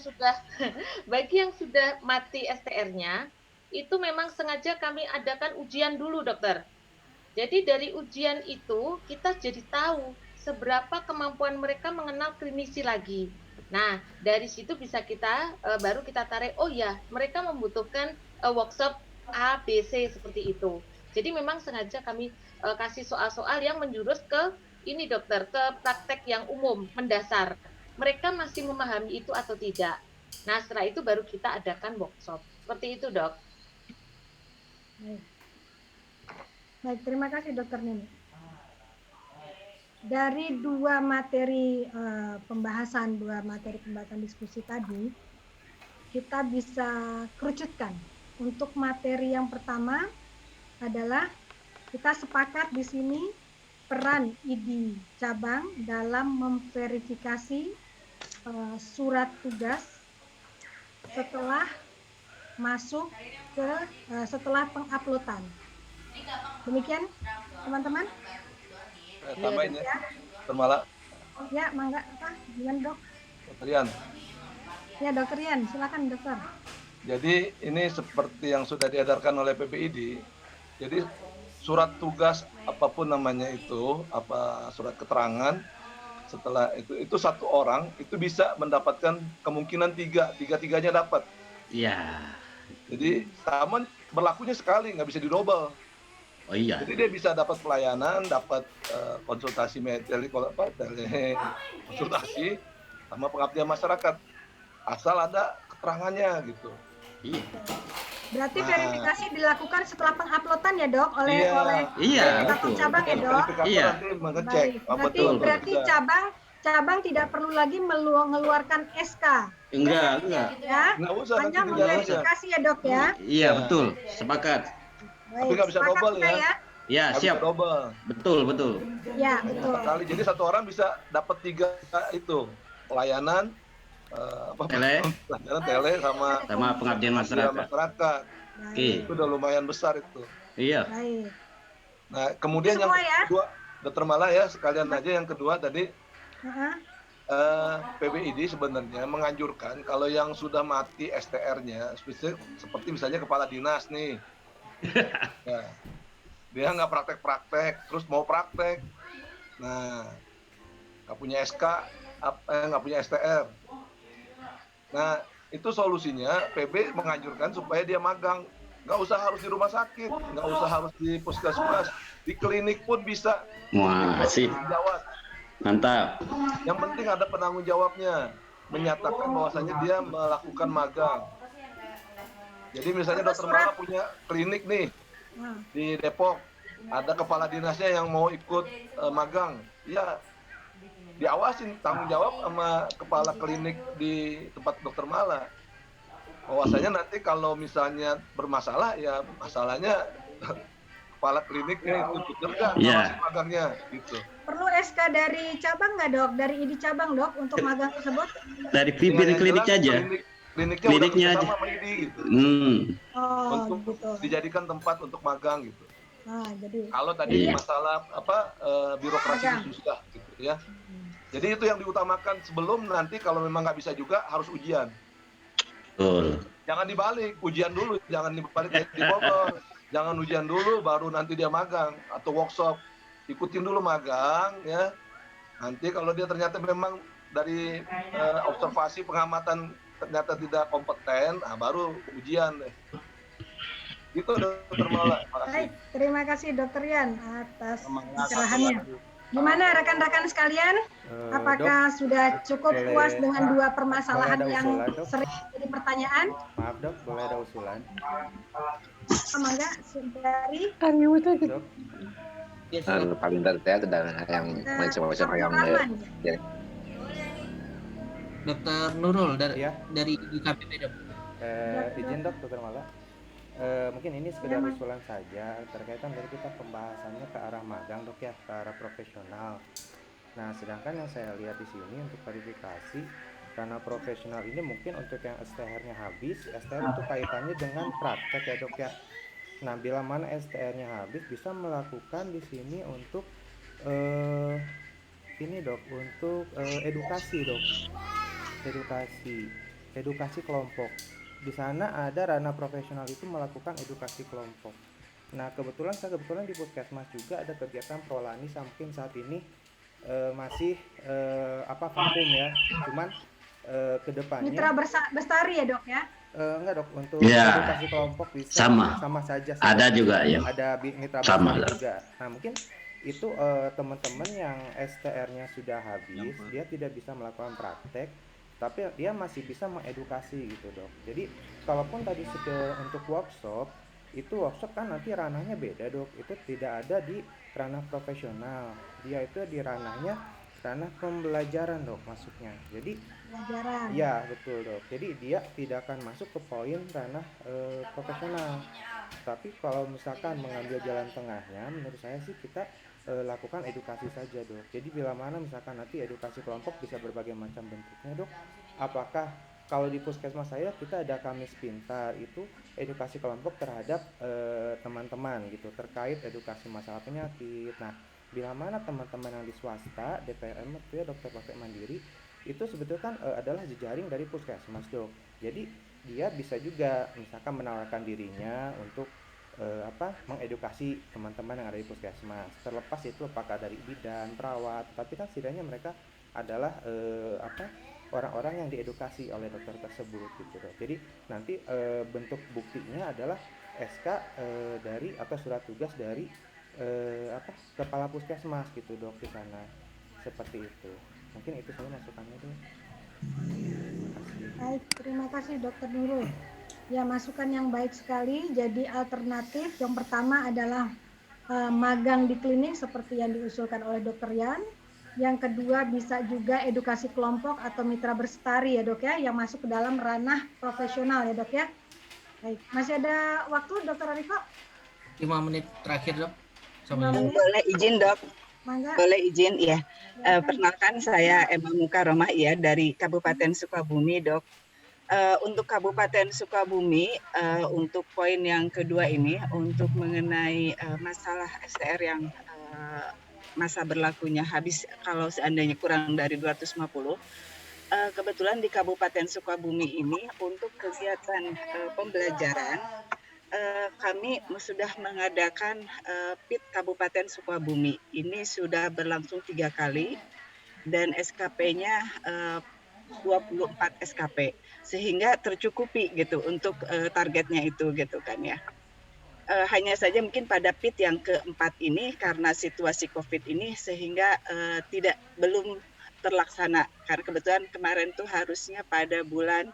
sudah mati STR-nya itu memang sengaja kami adakan ujian dulu dokter. Jadi dari ujian itu kita jadi tahu seberapa kemampuan mereka mengenal klinisi lagi. Nah dari situ bisa kita baru kita tarik, oh ya mereka membutuhkan workshop A, B, C seperti itu. Jadi memang sengaja kami kasih soal-soal yang menjurus ke ini dokter, ke praktek yang umum, mendasar. Mereka masih memahami itu atau tidak. Nah setelah itu baru kita adakan workshop. Seperti itu dok. Baik, terima kasih Dokter Nini. Dari dua materi pembahasan diskusi tadi, kita bisa kerucutkan. Untuk materi yang pertama adalah kita sepakat di sini peran ID cabang dalam memverifikasi surat tugas setelah masuk ke setelah penguploadan. Demikian teman-teman. Tambahin ya. Termala. Ya, mangga apa? Gimana dok? Dr. Rian. Ya Dokter Rian, silakan dokter. Jadi ini seperti yang sudah diedarkan oleh PBID. Jadi surat tugas apapun namanya itu, apa surat keterangan, setelah itu satu orang itu bisa mendapatkan kemungkinan tiga-tiganya dapat. Iya. Jadi namun berlakunya sekali, nggak bisa didobel. Oh iya. Jadi dia bisa dapat pelayanan, dapat konsultasi konsultasi sama pengabdian masyarakat, asal ada keterangannya gitu. Iya. Berarti Nah. verifikasi dilakukan setelah penguploadan ya dok oleh Iya, verifikator betul. cabang ya dok. Iya. Nanti mengecek. Baik. Berarti cabang tidak perlu lagi mengeluarkan SK. Enggak. Ya. Nggak usah, Hanya nanti tinggal memverifikasi ya dok ya. Iya, betul. Sepakat. Tapi nggak bisa Sepakat double sudah ya. Ya, Nggak siap. bisa double. Betul. Ya, betul. Sekali. Jadi satu orang bisa dapat 3 itu pelayanan pelayanan tele sama pengabdian masyarakat. Oke. Itu udah lumayan besar itu. Iya. Baik. Nah, kemudian yang kedua, Dokter Mala ya, sekalian aja yang kedua tadi PBID sebenarnya menganjurkan kalau yang sudah mati STR-nya, seperti misalnya kepala dinas nih, ya, dia nggak praktek-praktek, terus mau praktek, nah nggak punya SK, nggak punya STR, nah itu solusinya PB menganjurkan supaya dia magang, nggak usah harus di rumah sakit, nggak usah harus di puskesmas, di klinik pun bisa. Wah, asik. Jawab. Mantap. Yang penting ada penanggung jawabnya, menyatakan bahwasanya dia melakukan magang. Jadi misalnya Dokter Mala punya klinik nih di Depok, ada kepala dinasnya yang mau ikut magang, ya diawasin, tanggung jawab sama kepala klinik di tempat Dokter Mala. Bahwasanya nanti kalau misalnya bermasalah, ya masalahnya kepala kliniknya itu bekerja, ngawasin magangnya gitu. Perlu SK dari cabang nggak dok? Dari ID cabang dok untuk magang tersebut? Dari pimpin klinik aja. Kliniknya aja. sama ID gitu. Untuk dijadikan tempat untuk magang gitu. Nah, jadi. Kalau tadi masalah birokrasi susah gitu ya. Jadi itu yang diutamakan sebelum nanti kalau memang nggak bisa juga harus ujian. Betul. Jangan dibalik, ujian dulu, jangan dibalik kayak di Bogor. Jangan ujian dulu baru nanti dia magang atau workshop. Ikutin dulu magang ya. Nanti kalau dia ternyata memang dari observasi pengamatan ternyata tidak kompeten, nah baru ujian deh. Itu Dokter Mala. Baik, terima kasih Dokter Yan atas pencerahannya. Gimana rekan-rekan sekalian? Apakah sudah cukup puas dengan dua permasalahan yang sering jadi pertanyaan? Maaf dok, boleh ada usulan? Mangga dari Dok. Paling detail dan yang macam-macam yang Dokter Nurul dari IKPP dok. Izin dok, Dokter Mala. Mungkin ini sekedar usulan saja terkaitan dari kita pembahasannya ke arah magang dok ya, ke arah profesional. Nah, sedangkan yang saya lihat di sini untuk verifikasi karena profesional ini mungkin untuk yang STR-nya habis, STR itu kaitannya dengan praktek ya dok ya. Nah, bila mana STR-nya habis bisa melakukan di sini untuk ini dok, untuk edukasi dok, edukasi kelompok. Di sana ada ranah profesional itu melakukan edukasi kelompok. Nah, kebetulan di Puskesmas juga ada kegiatan prolani samping saat ini masih vakum ya. Cuman kedepannya Mitra Bestari ya dok ya? Enggak dok, untuk Ya, edukasi kelompok bisa sama saja. Ada juga ya. Ada mitra Sama Bestari juga. Nah, mungkin itu teman-teman yang STR-nya sudah habis, dia tidak bisa melakukan praktek, tapi dia masih bisa mengedukasi gitu dok. Jadi kalaupun tadi untuk workshop, itu workshop kan nanti ranahnya beda dok, itu tidak ada di ranah profesional, dia itu di ranah pembelajaran dok masuknya. Jadi pelajaran. ya betul dok, jadi dia tidak akan masuk ke poin ranah profesional. Tapi kalau misalkan mengambil jalan tengahnya, menurut saya sih kita lakukan edukasi saja dok. Jadi bila mana misalkan nanti edukasi kelompok bisa berbagai macam bentuknya dok. Apakah kalau di puskesmas saya kita ada Kamis Pintar, itu edukasi kelompok terhadap teman-teman gitu terkait edukasi masalah penyakit. Nah, bila mana teman-teman yang di swasta DPM itu ya dokter praktek mandiri itu sebetulnya kan adalah jejaring dari puskesmas dok. Jadi dia bisa juga misalkan menawarkan dirinya untuk mengedukasi teman-teman yang ada di puskesmas, terlepas itu apakah dari bidan, perawat, tapi kan setidaknya mereka adalah orang-orang yang diedukasi oleh dokter tersebut gitu dok. Jadi nanti bentuk buktinya adalah SK dari atau surat tugas dari kepala puskesmas gitu dok di sana, seperti itu. Mungkin itu saja masukannya dok. Baik, terima kasih Dokter Nurul. Ya, masukan yang baik sekali. Jadi alternatif yang pertama adalah magang di klinik seperti yang diusulkan oleh Dokter Yan. Yang kedua bisa juga edukasi kelompok atau mitra bersetari ya dok ya, yang masuk ke dalam ranah profesional ya dok ya. Baik, masih ada waktu Dokter Ariko? 5 menit terakhir dok. Boleh izin dok? Mangga. Boleh izin ya. Perkenalkan saya Emma Mukaromah ya dari Kabupaten Sukabumi dok. Untuk Kabupaten Sukabumi, untuk poin yang kedua ini, untuk mengenai masalah STR yang masa berlakunya habis kalau seandainya kurang dari 250, kebetulan di Kabupaten Sukabumi ini untuk kegiatan pembelajaran, kami sudah mengadakan PIT Kabupaten Sukabumi. Ini sudah berlangsung 3 kali dan SKP-nya 24 SKP, sehingga tercukupi gitu untuk targetnya itu gitu kan ya. Hanya saja mungkin pada PIT yang keempat ini karena situasi COVID ini sehingga belum terlaksana, karena kebetulan kemarin tuh harusnya pada bulan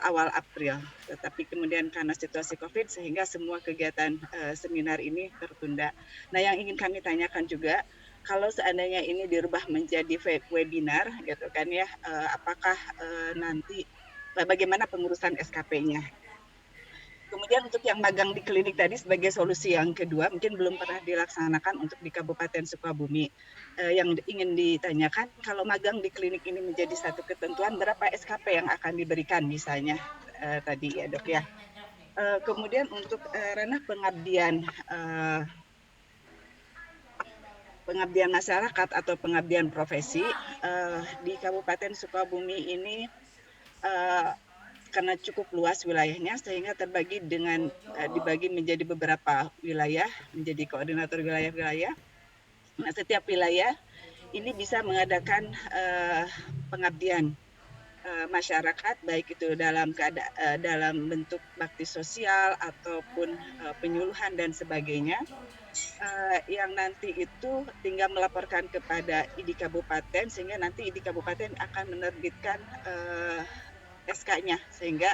awal April, tetapi kemudian karena situasi COVID sehingga semua kegiatan seminar ini tertunda. Nah, yang ingin kami tanyakan juga, kalau seandainya ini dirubah menjadi webinar gitu kan ya, apakah nanti bagaimana pengurusan SKP-nya? Kemudian untuk yang magang di klinik tadi sebagai solusi yang kedua, mungkin belum pernah dilaksanakan untuk di Kabupaten Sukabumi. Yang ingin ditanyakan, kalau magang di klinik ini menjadi satu ketentuan, berapa SKP yang akan diberikan misalnya tadi ya dok ya. Kemudian untuk ranah pengabdian masyarakat atau pengabdian profesi di Kabupaten Sukabumi ini karena cukup luas wilayahnya sehingga dibagi menjadi beberapa wilayah, menjadi koordinator wilayah-wilayah. Nah, setiap wilayah ini bisa mengadakan pengabdian masyarakat, baik itu dalam bentuk bakti sosial ataupun penyuluhan dan sebagainya. Yang nanti itu tinggal melaporkan kepada ID Kabupaten sehingga nanti ID Kabupaten akan menerbitkan SK-nya, sehingga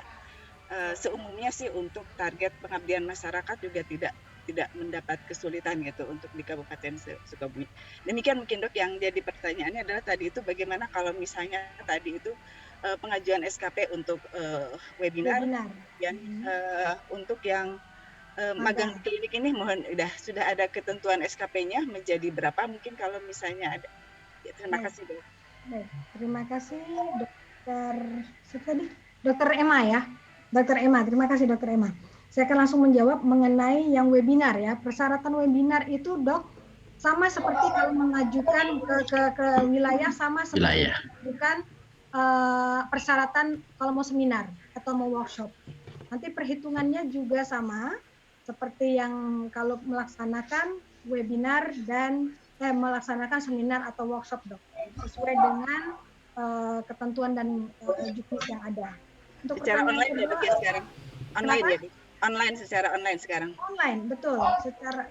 seumumnya sih untuk target pengabdian masyarakat juga tidak mendapat kesulitan gitu untuk di Kabupaten Sukabumi. Demikian mungkin dok, yang jadi pertanyaannya adalah tadi itu bagaimana kalau misalnya tadi itu pengajuan SKP untuk webinar. Dan untuk yang magang di klinik ini sudah ada ketentuan SKP-nya menjadi berapa mungkin kalau misalnya ada. Ya, terima kasih dok. Baik, terima kasih Dokter Emma ya. Dokter Emma, terima kasih Dokter Emma. Saya akan langsung menjawab mengenai yang webinar ya. Persyaratan webinar itu dok sama seperti kalau mengajukan ke wilayah, sama seperti mengajukan persyaratan kalau mau seminar atau mau workshop. Nanti perhitungannya juga sama seperti yang kalau melaksanakan webinar dan melaksanakan seminar atau workshop dok, sesuai dengan ketentuan dan juknis yang ada. Untuk secara online ya dok ya sekarang? Online ya? Online, secara online sekarang? Online, betul.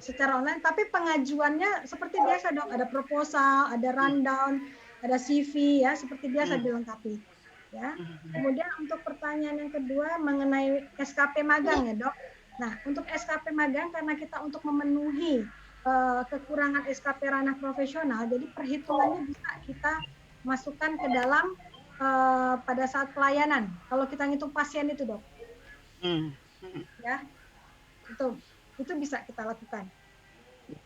Secara online, tapi pengajuannya seperti biasa dok, ada proposal, ada rundown, ada CV ya, seperti biasa dilengkapi. Ya. Kemudian untuk pertanyaan yang kedua mengenai SKP magang ya dok. Nah, untuk SKP magang karena kita untuk memenuhi kekurangan SKP ranah profesional, jadi perhitungannya bisa kita masukkan ke dalam pada saat pelayanan. Kalau kita ngitung pasien itu dok, ya itu bisa kita lakukan.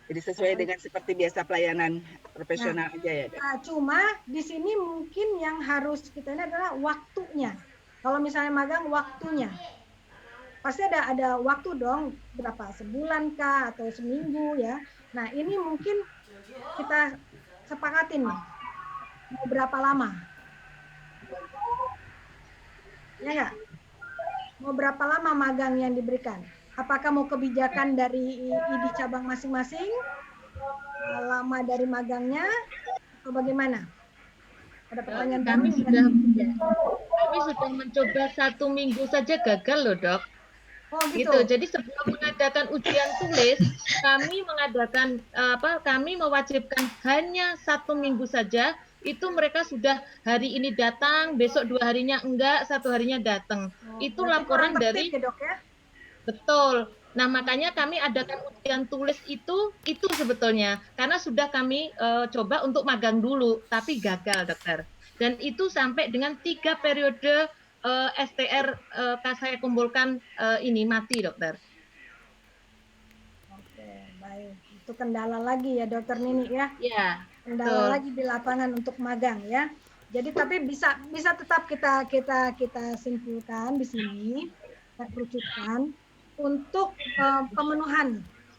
Jadi sesuai dengan seperti biasa pelayanan profesional aja ya dok. Nah, cuma di sini mungkin yang harus kita ini adalah waktunya. Kalau misalnya magang waktunya, pasti ada waktu dong, berapa sebulan kah atau seminggu ya. Nah ini mungkin kita sepakatin nih. Mau berapa lama? Ya nggak? Mau berapa lama magang yang diberikan? Apakah mau kebijakan dari ID cabang masing-masing? Lama dari magangnya? Atau bagaimana? Ada pertanyaan Kami baru? sudah kami sudah mencoba 1 minggu saja gagal loh dok. Oh gitu. Jadi sebelum mengadakan ujian tulis, kami mewajibkan hanya 1 minggu saja. Itu mereka sudah hari ini datang, besok 2 harinya enggak, 1 harinya datang. Itu laporan dari ya, dok, ya? Betul. Nah makanya kami adakan ujian tulis itu sebetulnya karena sudah kami coba untuk magang dulu, tapi gagal dokter. Dan itu sampai dengan 3 periode STR saya kumpulkan ini mati dokter. Oke, baik. Itu kendala lagi ya dokter Nini ya? Ya. Kendala betul. lagi di lapangan untuk magang ya. Jadi tapi bisa tetap kita simpulkan di sini, kita kerucutkan untuk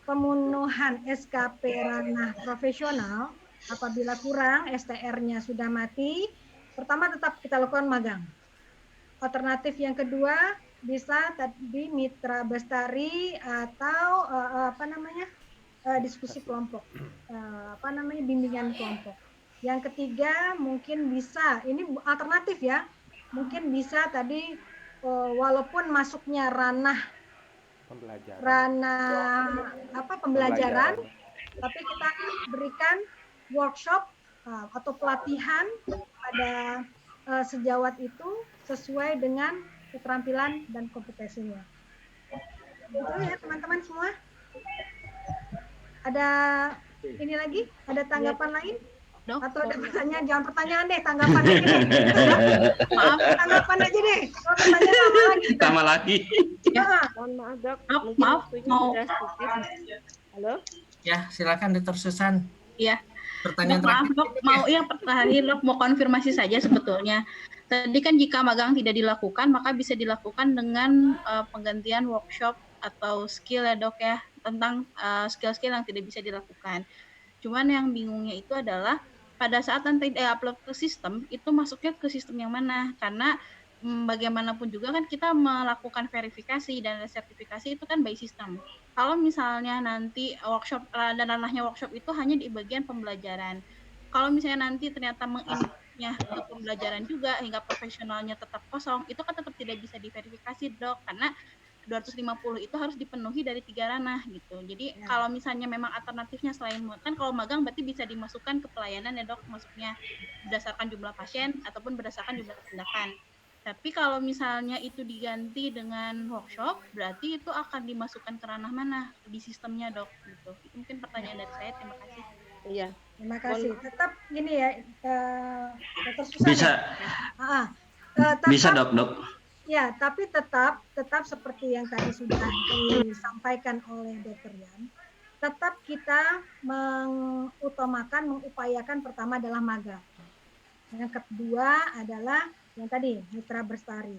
pemenuhan SKP ranah profesional apabila kurang STR-nya sudah mati, pertama tetap kita lakukan magang. Alternatif yang kedua bisa tadi mitra bestari atau diskusi kelompok, bimbingan kelompok. Yang ketiga mungkin bisa, ini alternatif ya, mungkin bisa tadi walaupun masuknya ranah pembelajaran, tapi kita berikan workshop atau pelatihan pada sejawat itu sesuai dengan keterampilan dan kompetensinya. Betul ya teman-teman semua? Ada ini lagi? Ada tanggapan lain? Atau ada pertanyaan? Jangan pertanyaan deh, tanggapan aja deh. Maaf, tanggapan aja deh. Kalau pertanyaan lama lagi. Sama lagi. Mohon maaf dok. Maaf, mau. Halo? Ya, silakan Dr. Susan. Iya. Pertanyaan Maaf dok, mau konfirmasi saja sebetulnya. Tadi kan jika magang tidak dilakukan, maka bisa dilakukan dengan penggantian workshop atau skill ya dok ya, tentang skill-skill yang tidak bisa dilakukan. Cuman yang bingungnya itu adalah pada saat nanti upload ke sistem, itu masuknya ke sistem yang mana? Karena bagaimanapun juga kan kita melakukan verifikasi dan sertifikasi itu kan by system. Kalau misalnya nanti workshop dan ranahnya workshop itu hanya di bagian pembelajaran. Kalau misalnya nanti ternyata menginputnya ke pembelajaran juga hingga profesionalnya tetap kosong, itu kan tetap tidak bisa diverifikasi dok, karena 250 itu harus dipenuhi dari 3 ranah gitu. Jadi kalau misalnya memang alternatifnya selain kan kalau magang berarti bisa dimasukkan ke pelayanan ya dok, masuknya berdasarkan jumlah pasien ataupun berdasarkan jumlah tindakan. Tapi kalau misalnya itu diganti dengan workshop, berarti itu akan dimasukkan ke ranah mana di sistemnya dok gitu. Itu mungkin pertanyaan dari saya. Terima kasih. Iya. Terima kasih. Tetap gini ya, Dr. Susan. Bisa. Bisa dok. Ya, tapi tetap seperti yang tadi sudah disampaikan oleh Dr. Yan, tetap kita mengupayakan pertama adalah magang. Yang kedua adalah yang tadi mitra bestari.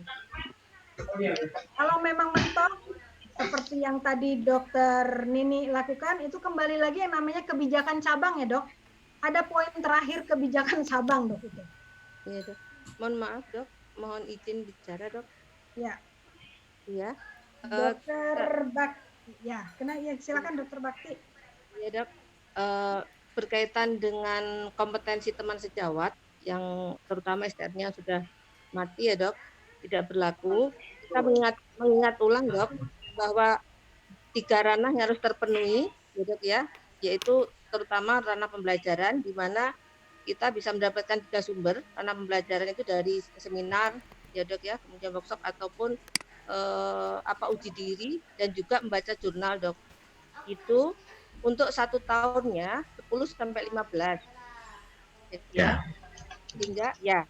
Kalau memang mentok seperti yang tadi Dokter Nini lakukan, itu kembali lagi yang namanya kebijakan cabang ya dok. Ada poin terakhir kebijakan cabang dok itu. Iya dok. Mohon maaf dok, mohon izin bicara dok. Ya. Iya. Dokter Bakti. Ya, silakan Dokter Bakti. Iya dok. Berkaitan dengan kompetensi teman sejawat yang terutama STR-nya sudah mati ya dok, tidak berlaku. Kita mengingat ulang dok bahwa 3 ranah yang harus terpenuhi ya dok ya, yaitu terutama ranah pembelajaran di mana kita bisa mendapatkan 3 sumber ranah pembelajaran itu dari seminar ya dok ya, kemudian workshop ataupun uji diri dan juga membaca jurnal dok. Itu untuk 1 tahunnya 10 sampai 15. Ya. Hingga ya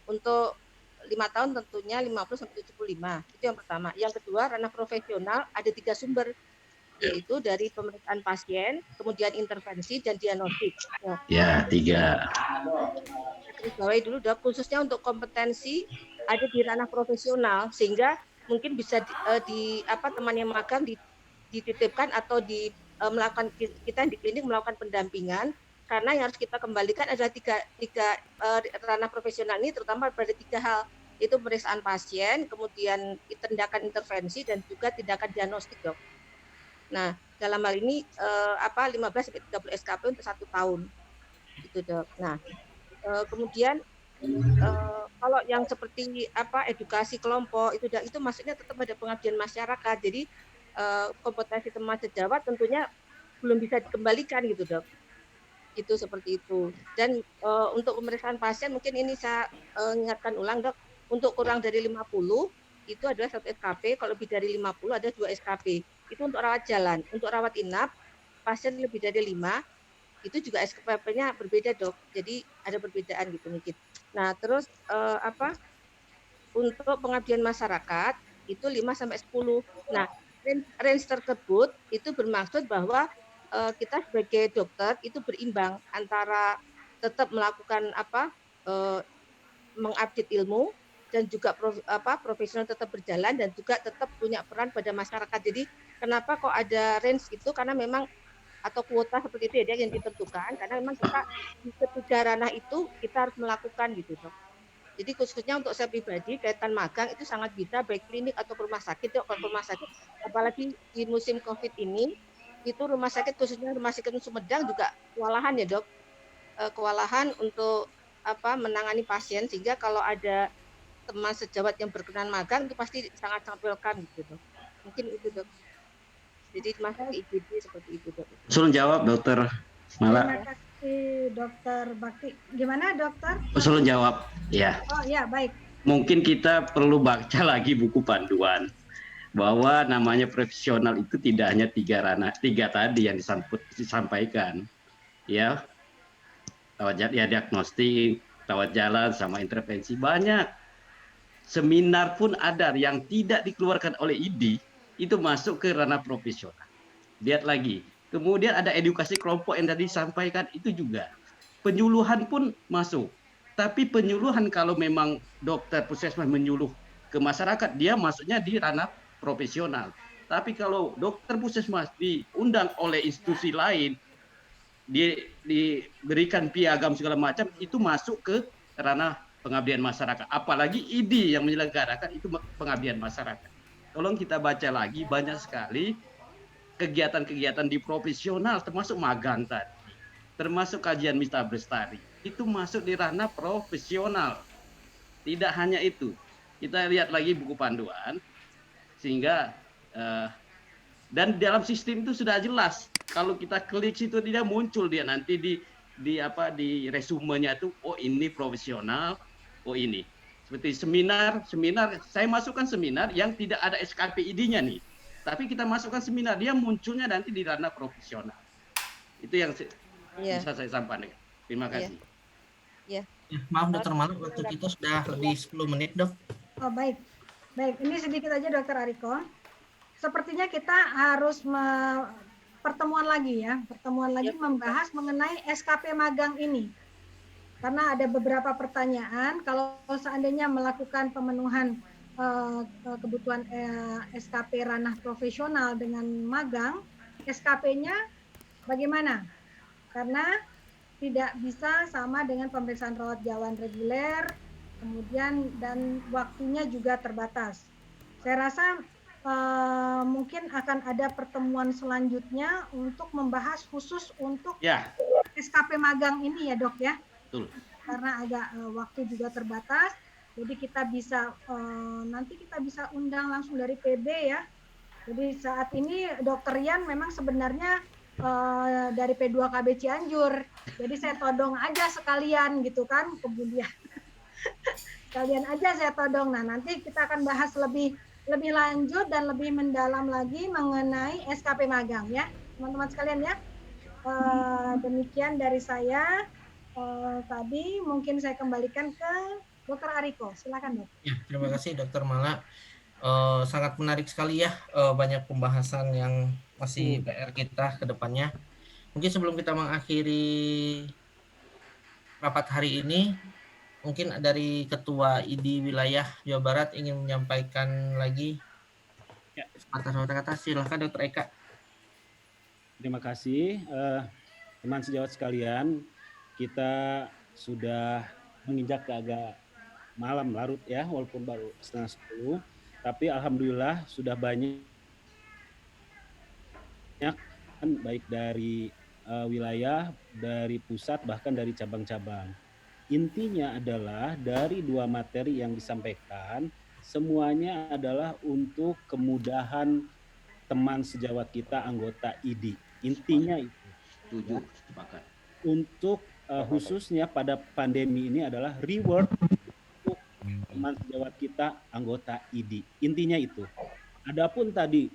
untuk 5 tahun tentunya 50 sampai 75. Itu yang pertama. Yang kedua, ranah profesional ada 3 sumber, yaitu dari pemeriksaan pasien, kemudian intervensi dan diagnostik. Ya, 3. Garis bawahi dulu dok, khususnya untuk kompetensi ada di ranah profesional, sehingga mungkin bisa teman yang magang dititipkan atau melakukan kita di klinik melakukan pendampingan, karena yang harus kita kembalikan adalah tiga ranah profesional ini terutama pada 3 hal, itu pemeriksaan pasien, kemudian tindakan intervensi dan juga tindakan diagnostik, Dok. Nah, dalam hal ini 15 sampai 30 SKP untuk 1 tahun. Gitu, Dok. Nah, kemudian kalau yang seperti edukasi kelompok itu maksudnya tetap ada pengabdian masyarakat. Jadi kompetensi teman sejawat tentunya belum bisa dikembalikan gitu, Dok. Itu seperti itu. Dan untuk pemeriksaan pasien mungkin ini saya ingatkan ulang, Dok. Untuk kurang dari 50 itu adalah 1 SKP, kalau lebih dari 50 ada 2 SKP. Itu untuk rawat jalan. Untuk rawat inap pasien lebih dari 5 itu juga SKP-nya berbeda, Dok. Jadi ada perbedaan gitu mungkin. Nah, terus untuk pengabdian masyarakat itu 5 sampai 10. Nah, range tersebut itu bermaksud bahwa kita sebagai dokter itu berimbang antara tetap melakukan mengupdate ilmu dan juga profesional tetap berjalan dan juga tetap punya peran pada masyarakat. Jadi kenapa kok ada range itu, karena memang atau kuota seperti itu ya yang ditentukan, karena memang kita di ketiga ranah itu kita harus melakukan gitu, Dok. Jadi khususnya untuk saya pribadi kaitan magang itu sangat bisa baik klinik atau rumah sakit, Dok. Kalau rumah sakit apalagi di musim Covid ini itu rumah sakit khususnya rumah sakit Sumedang juga kewalahan ya, Dok. Kewalahan untuk menangani pasien, sehingga kalau ada teman sejawat yang berkenan magang itu pasti sangat-sangat welcome gitu, Dok. Mungkin itu, Dok. Jadi masuk ke IGD seperti itu, Dok. Usul jawab, Dokter Mala. Terima kasih, Dokter Bakti. Gimana, Dokter? Usul jawab, ya. Oh ya, baik. Mungkin kita perlu baca lagi buku panduan bahwa namanya profesional itu tidak hanya 3 ranah, 3 tadi yang disampaikan, ya. Diagnostik, rawat jalan, sama intervensi, banyak. Seminar pun ada yang tidak dikeluarkan oleh ID, itu masuk ke ranah profesional. Lihat lagi. Kemudian ada edukasi kelompok yang tadi disampaikan, itu juga. Penyuluhan pun masuk. Tapi penyuluhan kalau memang dokter puskesmas menyuluh ke masyarakat, dia masuknya di ranah profesional. Tapi kalau dokter puskesmas diundang oleh institusi lain, diberikan piagam segala macam, itu masuk ke ranah pengabdian masyarakat. Apalagi ID yang menyelenggarakan itu pengabdian masyarakat. Tolong kita baca lagi, banyak sekali kegiatan-kegiatan di profesional, termasuk magang tadi, termasuk kajian Mista Bestari, itu masuk di ranah profesional. Tidak hanya itu, kita lihat lagi buku panduan, sehingga dan dalam sistem itu sudah jelas. Kalau kita klik situ tidak muncul dia nanti di resumenya itu, oh ini profesional, oh ini. Seperti seminar saya masukkan seminar yang tidak ada SKP ID-nya nih. Tapi kita masukkan seminar, dia munculnya nanti di ranah profesional. Itu yang bisa saya sampaikan. Terima kasih. Ya. Maaf, Dokter Mala, waktu kita sudah lebih 10 menit, Dok. Oh, baik. Baik, ini sedikit aja, Dokter Ariko. Sepertinya kita harus pertemuan lagi membahas mengenai SKP magang ini. Karena ada beberapa pertanyaan, kalau seandainya melakukan pemenuhan kebutuhan SKP ranah profesional dengan magang, SKP-nya bagaimana? Karena tidak bisa sama dengan pemeriksaan rawat jalan reguler, kemudian dan waktunya juga terbatas. Saya rasa mungkin akan ada pertemuan selanjutnya untuk membahas khusus untuk SKP magang ini ya, Dok ya. Betul. Karena agak waktu juga terbatas, jadi kita bisa nanti kita bisa undang langsung dari PB ya. Jadi saat ini Dokter Yan memang sebenarnya dari P2KB Cianjur, jadi saya todong aja sekalian gitu kan, kemudian sekalian aja saya todong. Nah nanti kita akan bahas lebih lanjut dan lebih mendalam lagi mengenai SKP magang ya, teman-teman sekalian ya. Demikian dari saya. Tadi mungkin saya kembalikan ke Dokter Ariko, silakan, Dok. Ya, terima kasih Dokter Mala. Sangat menarik sekali ya, banyak pembahasan yang masih PR kita ke depannya. Mungkin sebelum kita mengakhiri rapat hari ini, mungkin dari Ketua ID Wilayah Jawa Barat ingin menyampaikan lagi sepatah kata. Silakan, Dokter Eka. Terima kasih, teman sejawat sekalian. Kita sudah menginjak ke agak malam larut ya, walaupun baru 9:30, tapi alhamdulillah sudah banyak baik dari wilayah, dari pusat, bahkan dari cabang-cabang. Intinya adalah dari 2 materi yang disampaikan, semuanya adalah untuk kemudahan teman sejawat kita anggota ID. Intinya itu. Setuju, sepakat. Untuk khususnya pada pandemi ini adalah reward untuk teman sejawat kita anggota ID. Intinya itu. Adapun tadi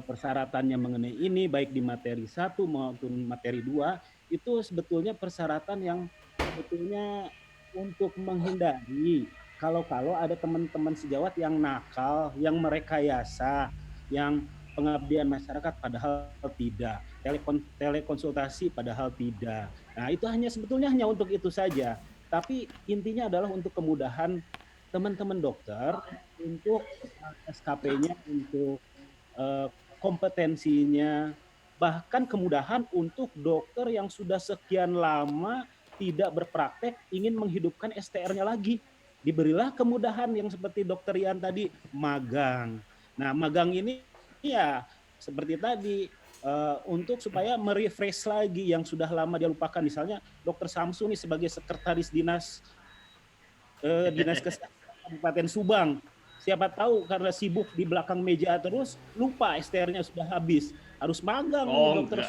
persyaratannya mengenai ini baik di materi 1 maupun materi 2 itu sebetulnya persyaratan yang sebetulnya untuk menghindari kalau ada teman-teman sejawat yang nakal, yang merekayasa, yang pengabdian masyarakat padahal tidak, telekonsultasi padahal tidak. Nah, itu sebetulnya hanya untuk itu saja. Tapi intinya adalah untuk kemudahan teman-teman dokter untuk SKP-nya, untuk kompetensinya, bahkan kemudahan untuk dokter yang sudah sekian lama tidak berpraktek ingin menghidupkan STR-nya lagi. Diberilah kemudahan yang seperti Dokter Ian tadi, magang. Nah, magang ini ya seperti tadi untuk supaya merefresh lagi yang sudah lama dia lupakan. Misalnya Dokter Samsu nih sebagai sekretaris dinas kesehatan Kabupaten Subang, siapa tahu karena sibuk di belakang meja terus lupa STR-nya sudah habis, harus magang. Dokter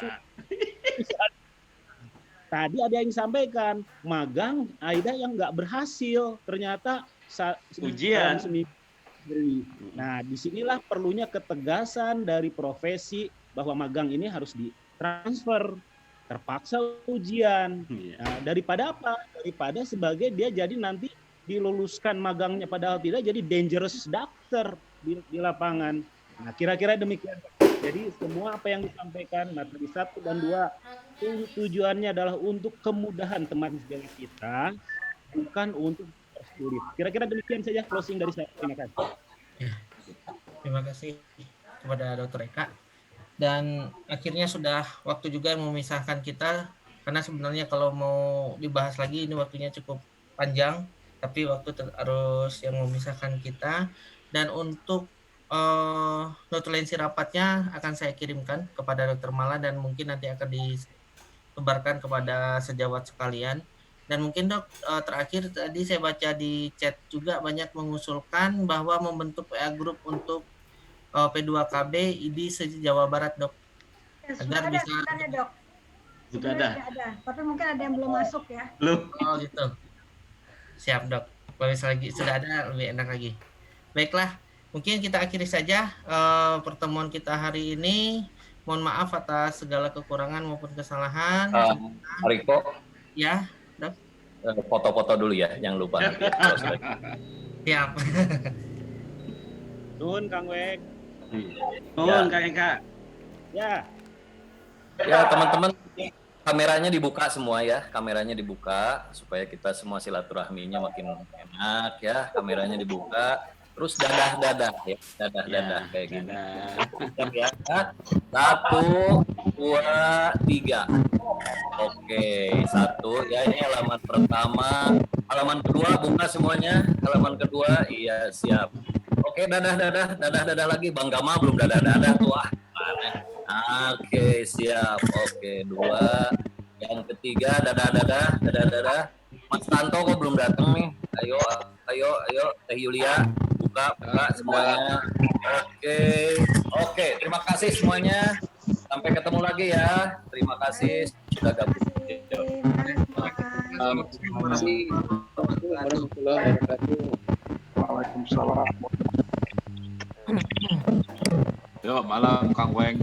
tadi ada yang sampaikan magang Aida yang nggak berhasil, ternyata ujian seminggu. Nah, disinilah perlunya ketegasan dari profesi bahwa magang ini harus ditransfer, terpaksa ujian. Nah, daripada apa? Daripada sebagai dia jadi nanti diluluskan magangnya padahal tidak, jadi dangerous doctor di lapangan. Nah, kira-kira demikian. Jadi semua apa yang disampaikan materi 1 dan 2 tujuannya adalah untuk kemudahan teman sejawat kita, bukan untuk sulit. Kira-kira demikian saja closing dari saya. Terima kasih. Terima kasih kepada Dr. Eka. Dan akhirnya sudah waktu juga yang memisahkan kita, karena sebenarnya kalau mau dibahas lagi ini waktunya cukup panjang, tapi waktu harus yang memisahkan kita. Dan untuk notulensi rapatnya akan saya kirimkan kepada Dr. Mala dan mungkin nanti akan disebarkan kepada sejawat sekalian. Dan mungkin Dok, terakhir tadi saya baca di chat juga banyak mengusulkan bahwa membentuk WA group untuk P2KB ID se-Jawa Barat, Dok. Agar bisa ada, Dok. Sudah ada. Tapi mungkin ada yang belum masuk ya. Belum. Oh gitu. Siap, Dok. Kalau misalnya sudah ada lebih enak lagi. Baiklah, mungkin kita akhiri saja pertemuan kita hari ini. Mohon maaf atas segala kekurangan maupun kesalahan. Riko. Ya, Dok. Foto-foto dulu ya, jangan lupa. Siap. Nuhun Kang Wek. Nuhun Kang Eka. Ya. Ya, teman-teman, kameranya dibuka semua ya. Kameranya dibuka supaya kita semua silaturahminya makin enak ya. Kameranya dibuka. Terus dadah-dadah ya. Dadah-dadah kayak gini. Ya. 1, 2, 3. Oke, 1 ya, ini halaman pertama. Halaman kedua buka semuanya. Halaman kedua, iya siap. Oke, dadah lagi. Bang Gama belum dadah tuh. Oke, siap. Oke, 2. Yang ketiga dadah. Mas Tanto kok belum datang nih? Ayo, Teh Yulia. Buka semuanya. Oke, terima kasih semuanya. Sampai ketemu lagi ya. Terima kasih sudah gabung. Terima kasih. Waalaikumsalam. Yo, malam Kang Weng.